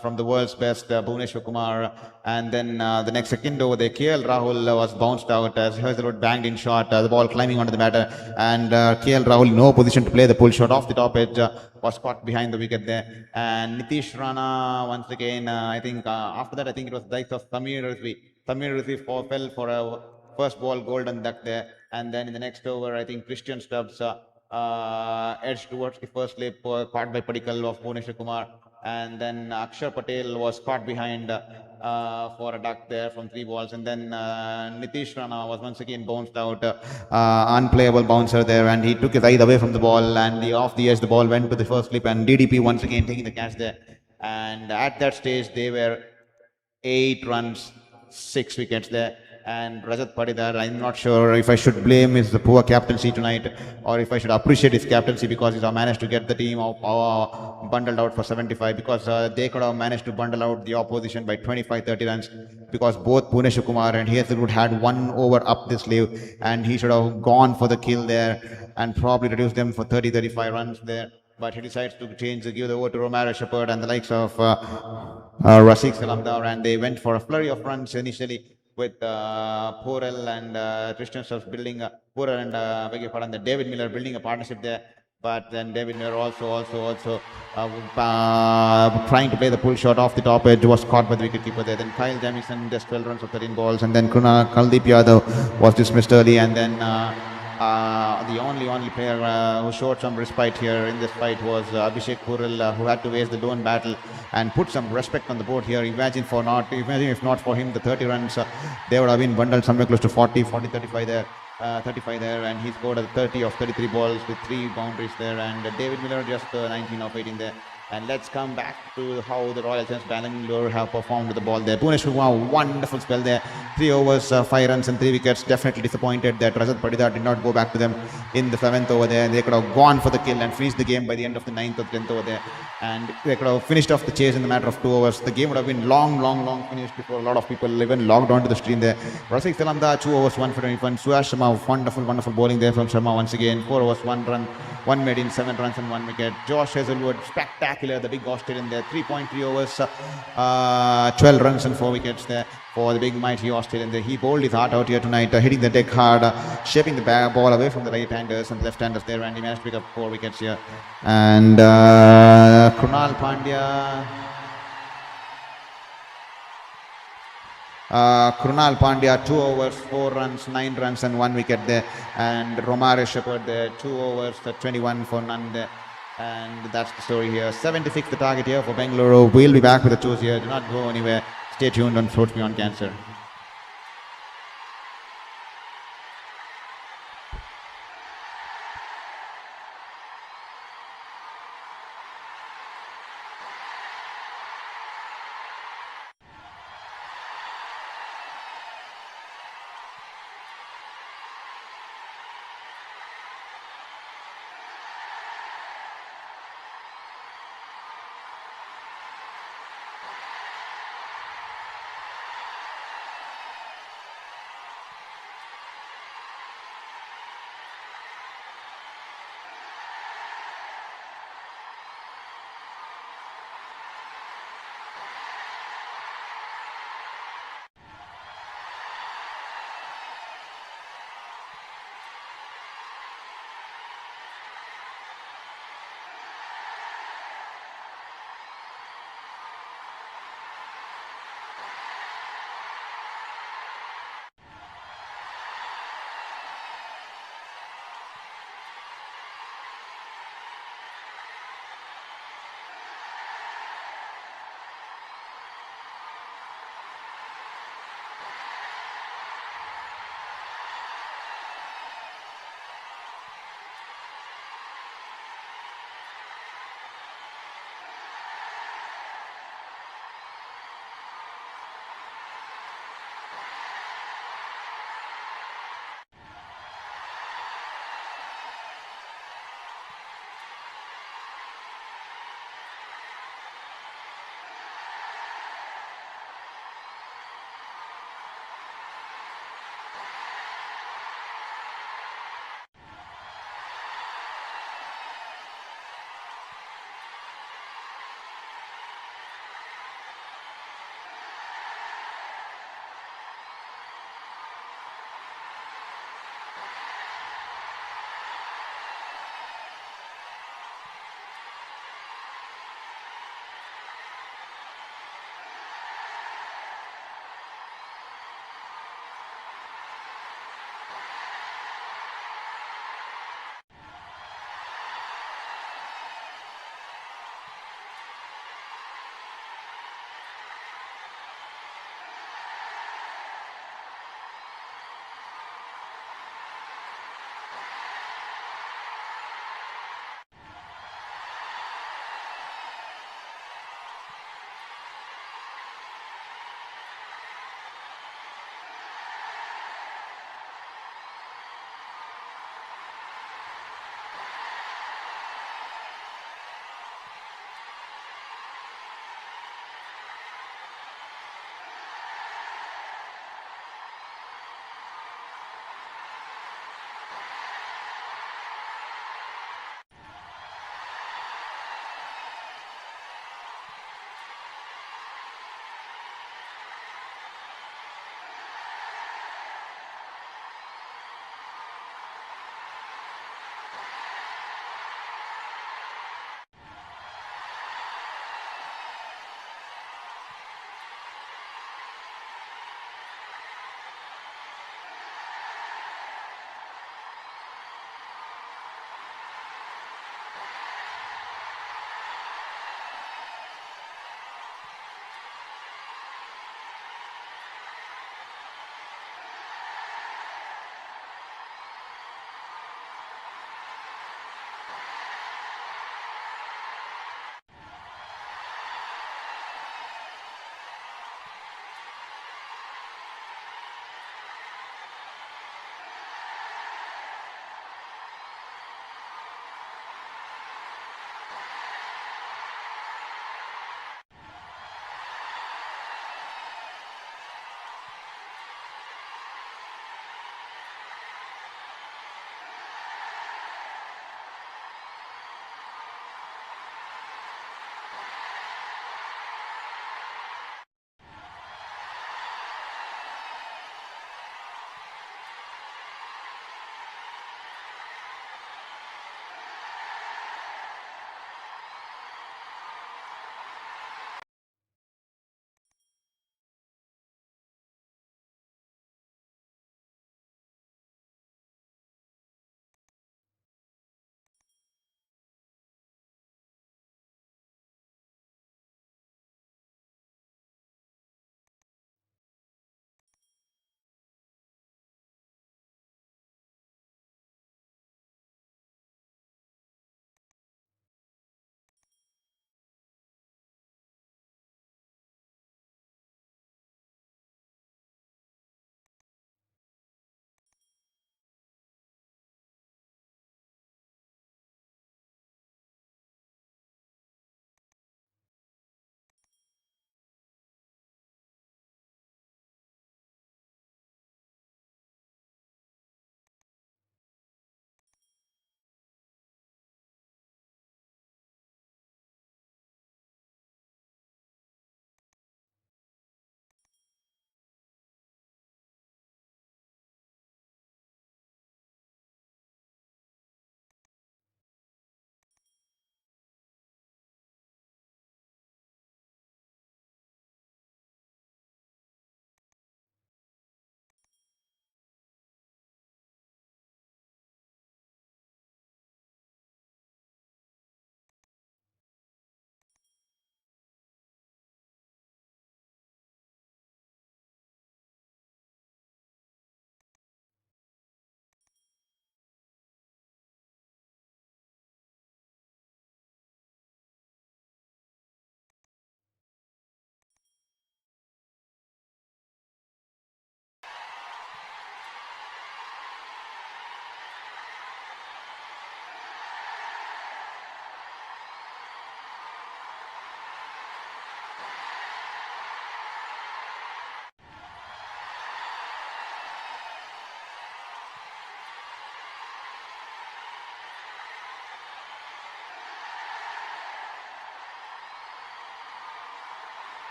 from the world's best, Bhuvneshwar Kumar. And then the next second over there, KL Rahul was bounced out as Hazelwood banged in shot, the ball climbing onto the batter, and KL Rahul no position to play the pull shot off the top edge, was caught behind the wicket there. And Nitish Rana once again, I think after that, I think it was the likes of Samir Rizvi. Samir Rizvi fell for a first ball golden duck there. And then in the next over, I think Christian Stubbs edged towards the first slip, caught by Padikal of Bhuvneshwar Kumar. And then Akshar Patel was caught behind for a duck there from 3 balls. And then Nitish Rana was once again bounced out, unplayable bouncer there, and he took his eyes away from the ball, and off the edge the ball went to the first slip, and DDP once again taking the catch there. And at that stage they were 8 runs, 6 wickets there. And Rajat Patidar, I'm not sure if I should blame his poor captaincy tonight or if I should appreciate his captaincy, because he's managed to get the team bundled out for 75, because they could have managed to bundle out the opposition by 25-30 runs, because both Bhuvneshwar Kumar and Hazelwood had 1 over up the sleeve, and he should have gone for the kill there and probably reduced them for 30-35 runs there. But he decides to give the over to Romero Shepherd and the likes of Rafiq Salamdar, and they went for a flurry of runs initially with Porel and Christian Stubbs building Porel and beg your pardon, David Miller building a partnership there. But then David Miller also trying to play the pull shot off the top edge, was caught by the wicketkeeper there. Then Kyle Jamieson just 12 runs of 13 balls, and then Kuldeep Yadav was dismissed early, and then the only player who showed some respite here in this fight was Abhishek Puril, who had to face the lone battle and put some respect on the board here. Imagine if not for him, the 30 runs, they would have been bundled somewhere close to 35 there. 35 there, and he scored 30 of 33 balls with 3 boundaries there, and David Miller just 19 of 18 there. And let's come back to how the Royal Challengers Bengaluru have performed with the ball there. Bhuvneshwar Kumar, wonderful spell there. 3 overs, 5 runs and 3 wickets. Definitely disappointed that Rajat Patidar did not go back to them in the 7th over there. They could have gone for the kill and finished the game by the end of the 9th or 10th over there. And they could have finished off the chase in the matter of 2 overs. The game would have been long finished before a lot of people even logged onto the stream there. Rafiq Salamdar, 2 overs, 1 for 21. Suyash Sharma, wonderful bowling there from Sharma once again. 4 overs, 1 run, 1 made in, 7 runs and 1 wicket. Josh Hazelwood, spectacular, the big Australian there. 3.3 overs, 12 runs and 4 wickets there for the big mighty Australian there. He bowled his heart out here tonight, hitting the deck hard, shaping the ball away from the right-handers and left-handers there, and he managed to pick up 4 wickets here. And Krunal Pandya, 2 overs, 4 runs, 9 runs and 1 wicket there. And Romero Shepherd there, 2 overs, 21 for none there. And that's the story here. 76 the target here for Bengaluru. We'll be back with the toes here. Do not go anywhere. Stay tuned on Sports Beyond Cancer.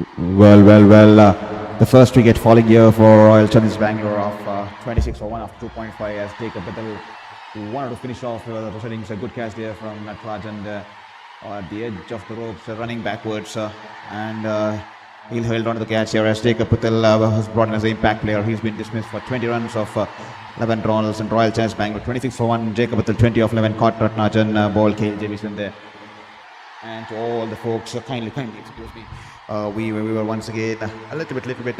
The first wicket falling here for Royal Challengers Bengaluru of 26 for 1 after 2.5 as Jacob Biddle wanted to finish off the innings. A good catch there from Natarajan at the edge of the ropes, running backwards, and he held on to the catch here as Jacob Patel was brought in as an impact player. He's been dismissed for 20 runs of 11 draws and Royal Challengers Bengaluru. 26 for 1, Jacob Patel 20 of 11, caught Ratnajan, ball Kale Jamieson there. And to all the folks, kindly excuse me. We were once again a little bit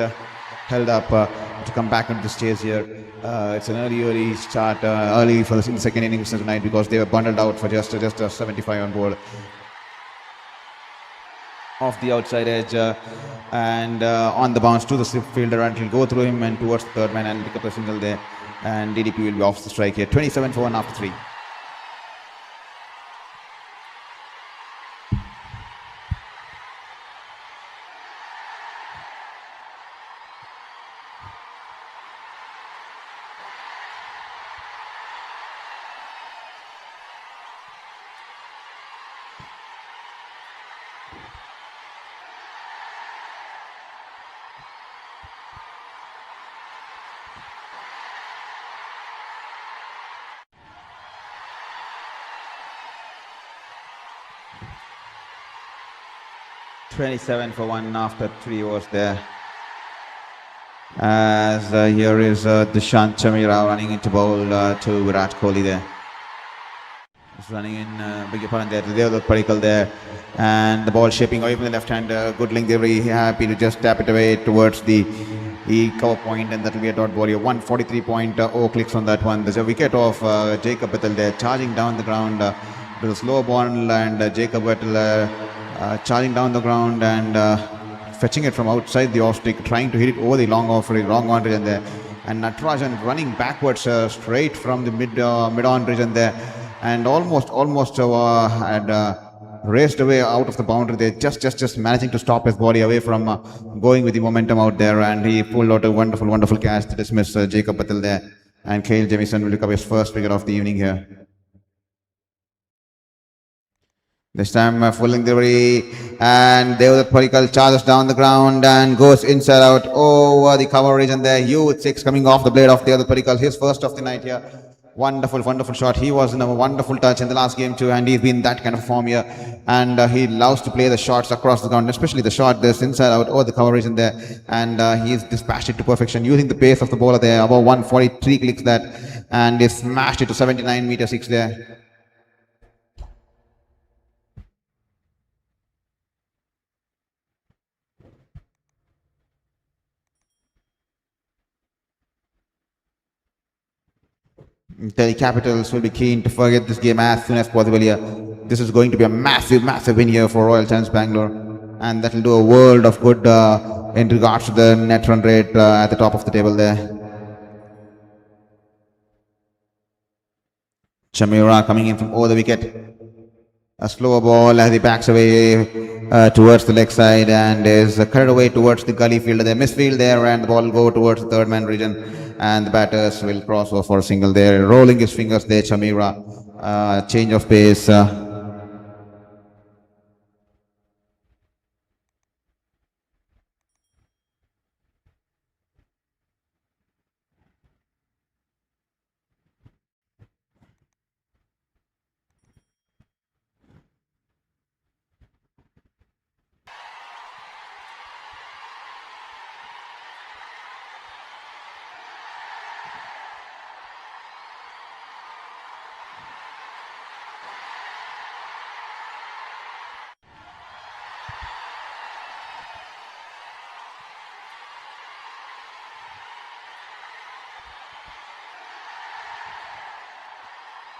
held up to come back into the stage here. It's an early start, early for the second innings tonight because they were bundled out for just a 75 on board. Off the outside edge and on the bounce to the slip fielder, and he'll go through him and towards the third man and pick up a single there. And DDP will be off the strike here. 27 for 1 after 3. $27 for 1 after 3 overs there. As here is Dishant Chamira running into bowl to Virat Kohli there. He's running in, beg your pardon there, to Devdutt Padikkal there. And the ball shaping away from the left hand. Good length, very happy to just tap it away towards the cover point, and that will be a dot ball here. 143.0 clicks on that one. There's a wicket of Jacob Biddle there, charging down the ground with a slow ball, and Jacob Biddle charging down the ground and fetching it from outside the off stick, trying to hit it over the long on region there. And Natarajan running backwards straight from the mid on region there, and almost had raced away out of the boundary there, just managing to stop his body away from going with the momentum out there, and he pulled out a wonderful catch to dismiss Jacob Patel there. And Kale Jamieson will pick up his first wicket of the evening here. This time full delivery, and Devdutt Padikkal charges down the ground and goes inside out over the cover region there. Huge 6 coming off the blade of Devdutt Padikkal, his first of the night here. Wonderful shot. He was in a wonderful touch in the last game too, and he's been that kind of form here. And he loves to play the shots across the ground, especially the shot this inside out over the cover region there. And he's dispatched it to perfection using the pace of the bowler there. About 143 clicks that, and he smashed it to 79 meter 6 there. Delhi Capitals will be keen to forget this game as soon as possible here. This is going to be a massive win here for Royal Challengers Bengaluru, and that will do a world of good in regards to the net run rate at the top of the table there. Chamira coming in from over the wicket. A slower ball as he backs away towards the leg side and is carried away towards the gully fielder there. Misfield there, and the ball will go towards the third man region. And the batters will cross over for a single there. Rolling his fingers there, Chamira. Change of pace.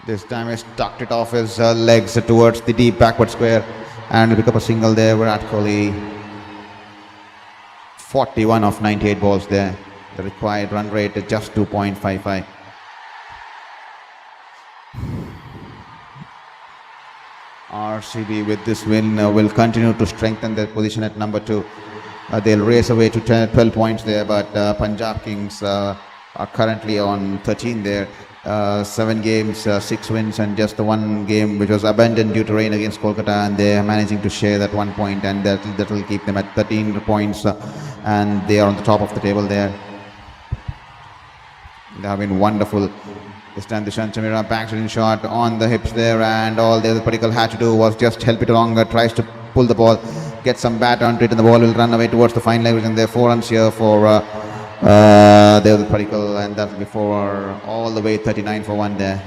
This time he tucked it off his legs towards the deep backward square and pick up a single there. Virat Kohli, 41 of 98 balls there. The required run rate is just 2.55. RCB with this win will continue to strengthen their position at number 2. They'll race away to 12 points there, but Punjab Kings are currently on 13 there. 7 games, 6 wins, and just the 1 game which was abandoned due to rain against Kolkata, and they are managing to share that 1 point, and that will keep them at 13 points, and they are on the top of the table there. They have been wonderful. This time Dishant Chameera backs it in shot on the hips there, and all the Padikkal had to do was just help it along. Tries to pull the ball, get some bat onto it, and the ball will run away towards the fine leg, and there are 4 runs here for Devdutt Padikkal, and that's before all the way 39 for 1 there.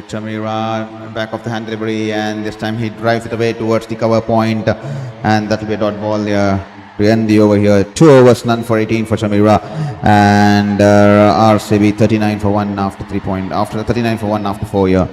Chameera back of the hand delivery, and this time he drives it away towards the cover point, and that will be a dot ball here to end the over here. 2 overs, none for 18 for Chameera, and RCB 39 for 1 after 3 point, after 39 for 1 after 4 here.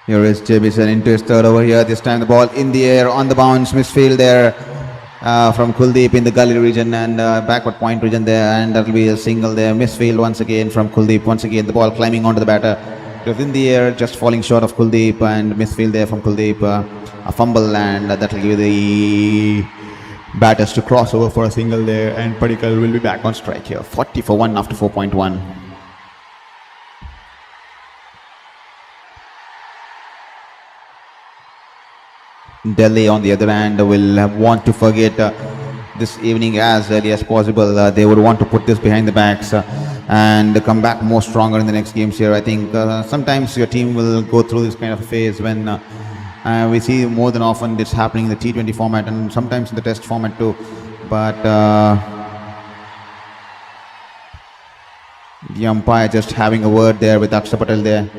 Here is Jamieson into his third over here. This time the ball in the air, on the bounce, misfield there from Kuldeep in the gully region and backward point region there, and that will be a single there. Misfield once again from Kuldeep. Once again the ball climbing onto the batter. It was in the air, just falling short of Kuldeep, and misfield there from Kuldeep. A fumble, and that will give the batters to cross over for a single there, and Padikkal will be back on strike here. 40 for 1 after 4.1. Delhi on the other hand will want to forget this evening as early as possible. They would want to put this behind the backs and come back more stronger in the next games here. I think sometimes your team will go through this kind of phase when we see more than often this happening in the T20 format and sometimes in the test format too. But the umpire just having a word there with Akshar Patel there.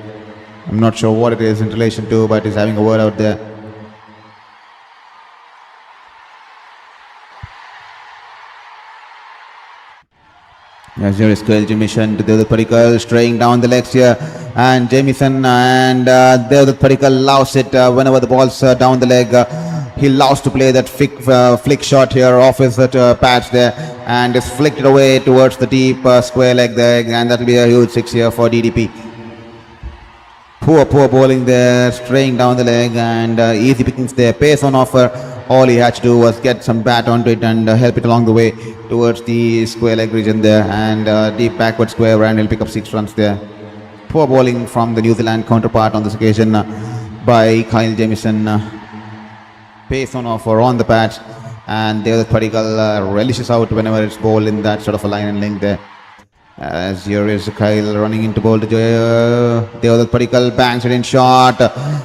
I'm not sure what it is in relation to, but he's having a word out there. Yes, here is Jamieson to Devdutt Padikkal, straying down the legs here, and Jamieson and Devdutt Padikkal loves it whenever the ball's down the leg. He loves to play that flick shot here off his patch there, and is flicked away towards the deep square leg there, and that will be a huge 6 here for DDP. Poor bowling there, straying down the leg, and easy pickings there. Pace on offer. All he had to do was get some bat onto it and help it along the way towards the square leg region there, and deep backward square, and he'll pick up 6 runs there. Poor bowling from the New Zealand counterpart on this occasion by Kyle Jamieson. Pace on offer on the patch, and Devdutt Padikkal relishes out whenever it's bowled in that sort of a line and length there. As here is Kyle running into bowl to Devdutt Padikkal bangs it in shot,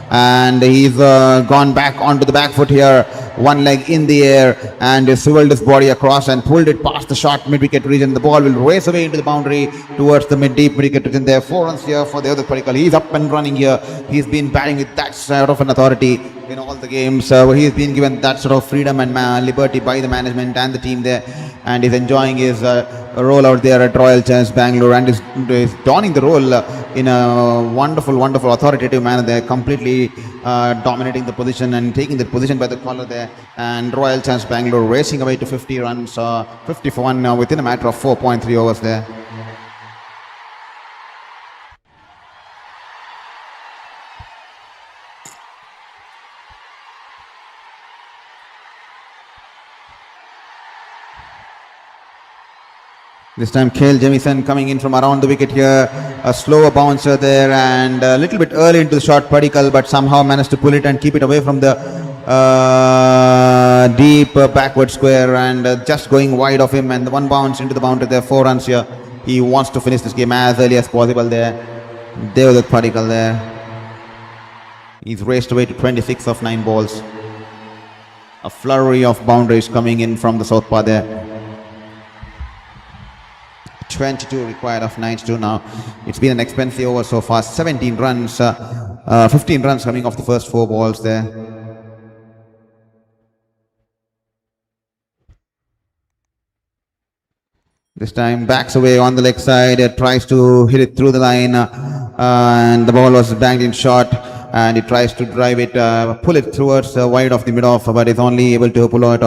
and he's gone back onto the back foot here, one leg in the air, and he swiveled his body across and pulled it past the short mid-wicket region. The ball will race away into the boundary towards the deep mid-wicket region there. 4 runs here for Devdutt Padikkal. He's up and running here. He's been batting with that sort of an authority in all the games. He's been given that sort of freedom and liberty by the management and the team there, and he's enjoying his role out there at Royal Challengers Bengaluru, and is donning the role in a wonderful authoritative manner there, completely dominating the position and taking the position by the collar there, and Royal Challengers Bengaluru racing away to 50 runs, 50 for 1 within a matter of 4.3 overs there. This time Kyle Jamieson coming in from around the wicket here, a slower bouncer there, and a little bit early into the shot Padikkal, but somehow managed to pull it and keep it away from the deep backward square and just going wide of him, and the one bounce into the boundary there. 4 runs here. He wants to finish this game as early as possible there. Devdutt Padikkal there. He's raced away to 26 of 9 balls. A flurry of boundaries coming in from the southpaw there. 22 required of 92 now. It's been an expensive over so far. 17 runs, 15 runs coming off the first 4 balls there. This time backs away on the leg side, tries to hit it through the line, and the ball was banged in short, and he tries to drive it, pull it towards wide of the mid-off, but is only able to pull it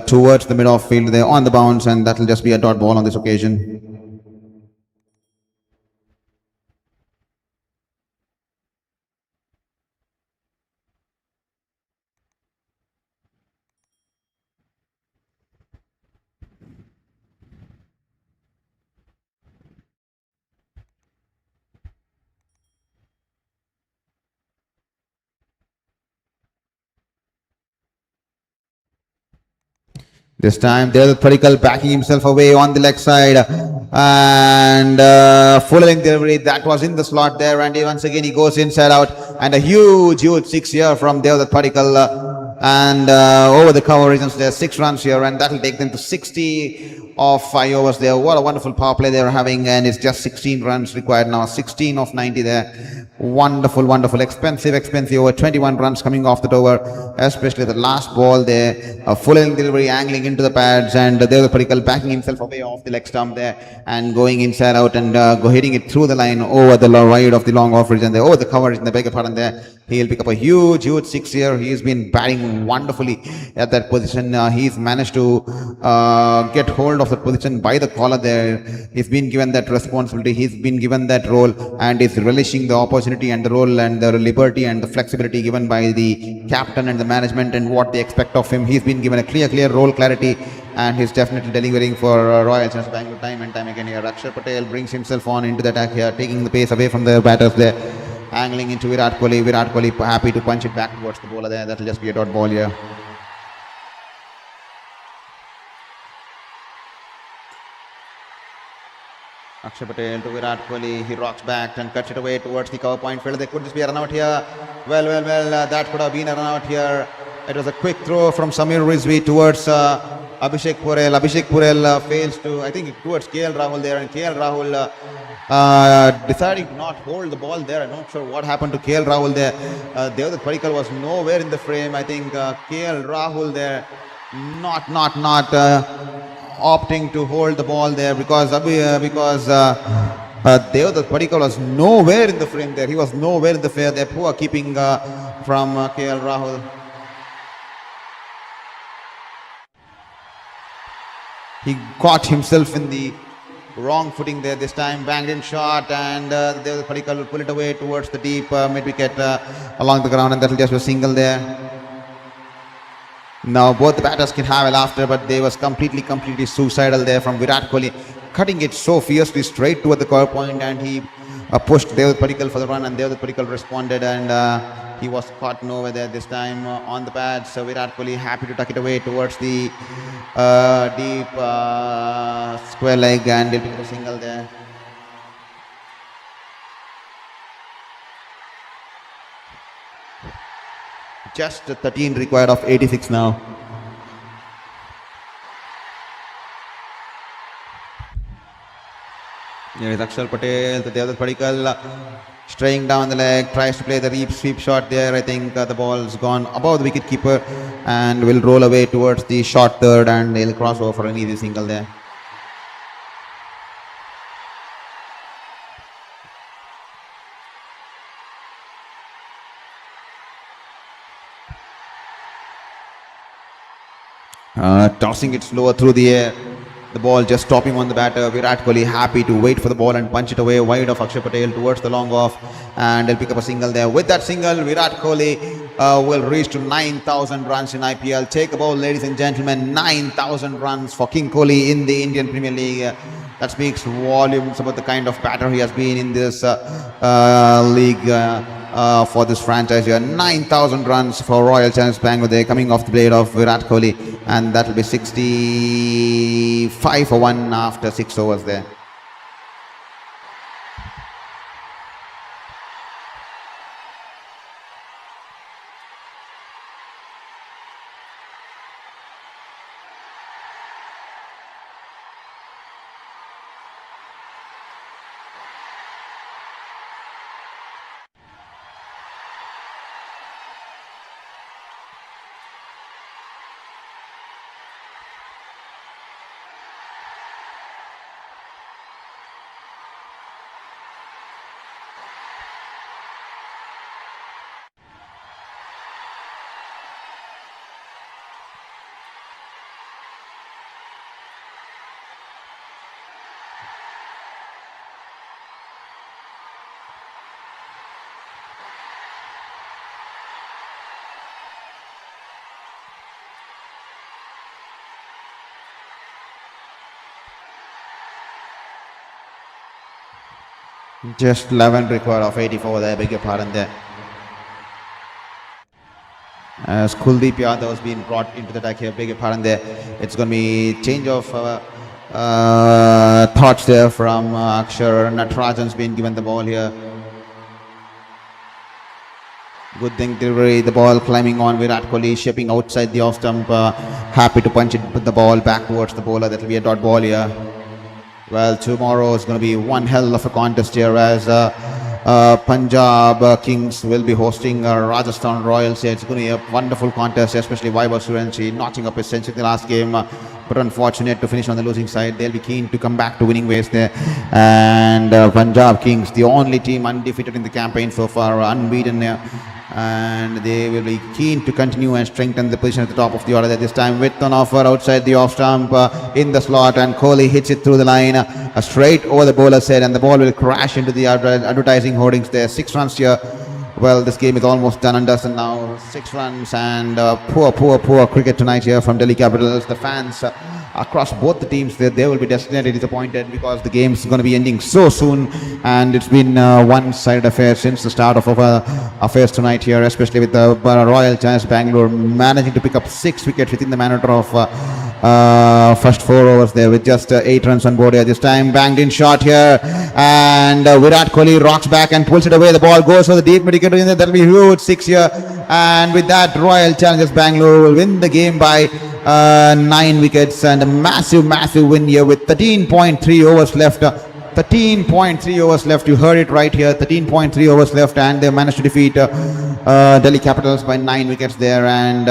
towards the mid-off field there on the bounce, and that will just be a dot ball on this occasion. This time Devdutt Padikkal backing himself away on the leg side, and full length delivery that was in the slot there, and once again he goes inside out, and a huge 6 here from Devdutt Padikkal, and over the cover regions there, 6 runs here, and that will take them to 60 of 5 overs there. What a wonderful power play they are having, and it's just 16 runs required now. 16 of 90 there. Wonderful, wonderful, expensive over. 21 runs coming off that over, especially the last ball there. A full length delivery angling into the pads, and Devdutt Padikkal backing himself away off the leg stump there and going inside out and hitting it through the line over the wide of the long off region there, over the coverage in the bigger pardon there. He'll pick up a huge 6 here. He's been batting wonderfully at that position. He's managed to get hold of the position by the collar there. He's been given that responsibility. He's been given that role, and is relishing the opportunity and the role and the liberty and the flexibility given by the captain and the management and what they expect of him. He's been given a clear role clarity, and he's definitely delivering for Royal Challengers Bengaluru time and time again here. Akshar Patel brings himself on into the attack here, taking the pace away from the batters there, angling into Virat Kohli. Virat Kohli happy to punch it back towards the bowler there. That will just be a dot ball here. Akshar Patel to Virat Kohli. He rocks back and cuts it away towards the cover point field. There could just be a run out here. Well, that could have been a run out here. It was a quick throw from Samir Rizvi towards Abhishek Purel. Abhishek Purel fails to, I think, towards KL Rahul there, and KL Rahul deciding to not hold the ball there. I'm not sure what happened to KL Rahul there. Devdutt Padikkal was nowhere in the frame. I think KL Rahul there not opting to hold the ball there because Devdutt Padikkal was nowhere in the frame there. He was nowhere in the frame there. Poor keeping from KL Rahul. He caught himself in the wrong footing there this time. Banged in shot, and Devdutt Padikkal will pull it away towards the deep mid wicket along the ground, and that will just be a single there. Now both the batters can have a laughter, but they was completely suicidal there from Virat Kohli, cutting it so fiercely straight toward the cover point, and he pushed Devdutt Padikkal for the run, and Devdutt Padikkal responded, and he was caught nowhere there this time on the pads. So Virat Kohli happy to tuck it away towards the deep square leg, and he'll pick up a single there. Just 13 required of 86 now. Here is Akshar Patel to Devdutt Padikkal, straying down the leg, tries to play the sweep shot there. I think the ball's gone above the wicket keeper and will roll away towards the short third, and they'll cross over for an easy single there. Tossing it slower through the air. The ball just stopping on the batter. Virat Kohli happy to wait for the ball and punch it away wide of Akshar Patel towards the long off, and they'll pick up a single there. With that single, Virat Kohli will reach to 9,000 runs in IPL. Take a bowl, ladies and gentlemen. 9,000 runs for King Kohli in the Indian Premier League. That speaks volumes about the kind of batter he has been in this league. for this franchise here. 9,000 runs for Royal Challengers Bengaluru. They're coming off the blade of Virat Kohli, and that will be 65 for 1 after 6 overs there. Just 11 required of 84 there, beg your pardon there. As Kuldeep Yadav has been brought into the attack here, beg your pardon there. It's going to be change of thoughts there from Akshar. Natarajan's been given the ball here. Good thing delivery, the ball climbing on Virat Kohli, shaping outside the off stump. Happy to punch it, put the ball back towards the bowler. That will be a dot ball here. Well, tomorrow is going to be one hell of a contest here as Punjab Kings will be hosting Rajasthan Royals here. It's going to be a wonderful contest, especially Vaibhav Suryanshi notching up his century in the last game, but unfortunate to finish on the losing side. They'll be keen to come back to winning ways there. And Punjab Kings, the only team undefeated in the campaign so far, unbeaten there. And they will be keen to continue and strengthen the position at the top of the order there. This time with an offer outside the off stump in the slot, and Kohli hits it through the line straight over the bowler's head, and the ball will crash into the advertising hoardings there. 6 runs here. Well, this game is almost done and dusted now. 6 runs, and poor cricket tonight here from Delhi Capitals. The fans across both the teams, they will be definitely disappointed because the game is going to be ending so soon, and it's been one-sided affair since the start of affairs tonight here, especially with the Royal Challengers Bengaluru managing to pick up 6 wickets within the matter of first 4 overs there with just 8 runs on board here. This time banged in shot here, and Virat Kohli rocks back and pulls it away. The ball goes for the deep mid-wicket. That'll be huge 6 here, and with that Royal Challengers Bengaluru will win the game by 9 wickets, and a massive win here with 13.3 overs left. 13.3 overs left. You heard it right here. 13.3 overs left, and they managed to defeat Delhi Capitals by 9 wickets there, and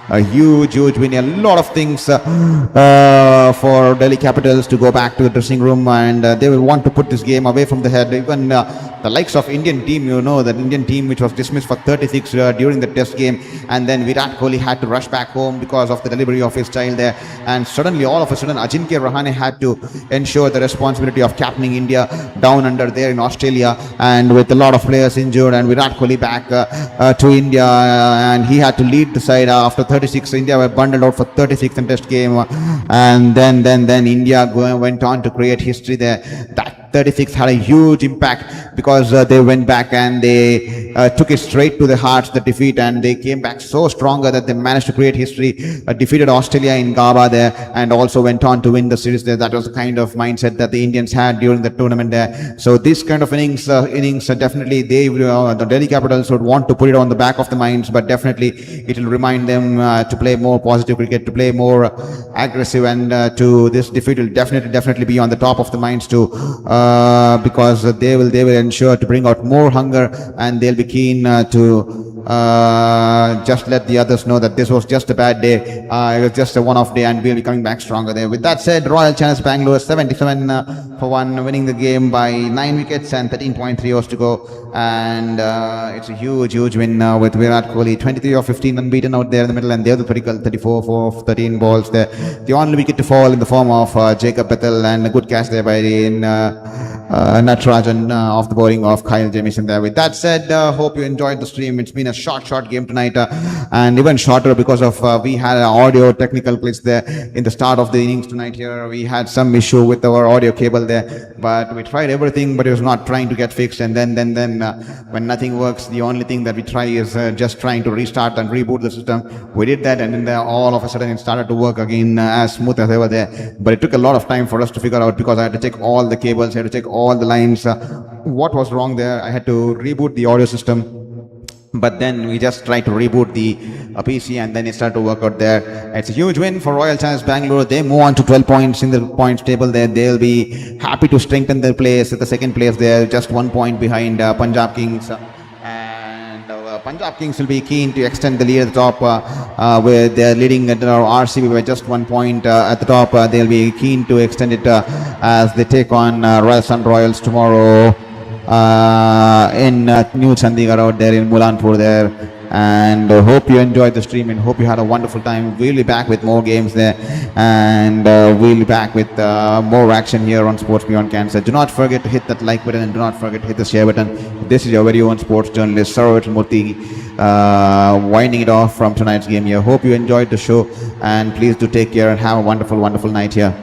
a huge win. A lot of things for Delhi Capitals to go back to the dressing room, and they will want to put this game away from the head. Even the likes of Indian team, that Indian team which was dismissed for 36 during the test game, and then Virat Kohli had to rush back home because of the delivery of his child there, and suddenly all of a sudden Ajinkya Rahane had to ensure the responsibility of captaining India down under there in Australia, and with a lot of players injured, and Virat Kohli back to India, and he had to lead the side after 36. India were bundled out for 36 in test game, and then India went on to create history there. That 36 had a huge impact because they went back and they took it straight to the hearts, the defeat, and they came back so stronger that they managed to create history, defeated Australia in Gaba there, and also went on to win the series there. That was the kind of mindset that the Indians had during the tournament there. So this kind of innings definitely the Delhi Capitals would want to put it on the back of the minds, but definitely it will remind them to play more positive cricket, to play more aggressive, and to this defeat will definitely be on the top of the minds too, because they will ensure to bring out more hunger, and they'll be keen to just let the others know that this was just a bad day, it was just a one-off day, and we'll be coming back stronger there. With that said, Royal Challengers Bengaluru 77 for 1, winning the game by 9 wickets and 13.3 overs to go, and it's a huge win with Virat Kohli 23 of 15 unbeaten out there in the middle, and the other critical 34 for 13 balls there. The only wicket to fall in the form of Jacob Bethel, and a good catch there by Natarajan off the bowling of Kyle Jamieson there. With that said, hope you enjoyed the stream. It's been a short game tonight, and even shorter because of we had an audio technical glitch there in the start of the innings tonight here. We had some issue with our audio cable there. but we tried everything, but it was not trying to get fixed. And then when nothing works, the only thing that we try is just trying to restart and reboot the system. We did that, and then all of a sudden it started to work again as smooth as ever there. But it took a lot of time for us to figure out, because I had to check all the cables, I had to check all the lines, what was wrong there. I had to reboot the audio system. But then we just tried to reboot the PC, and then it started to work out there. It's a huge win for Royal Challengers Bengaluru. They move on to 12 points in the points table there. They'll be happy to strengthen their place at the second place there, just 1 point behind Punjab Kings. And Punjab Kings will be keen to extend the lead at the top, where they're leading at RCB by just 1 point at the top. They'll be keen to extend it as they take on Rajasthan Royals tomorrow in New Chandigarh out there in Mulanpur there. And hope you enjoyed the stream, and hope you had a wonderful time. We'll be back with more games there, and we'll be back with more action here on Sports Beyond Cancer. Do not forget to hit that like button, and do not forget to hit the share button. This is your very own sports journalist Saroj Murthy winding it off from tonight's game here. Hope you enjoyed the show, and please do take care and have a wonderful night here.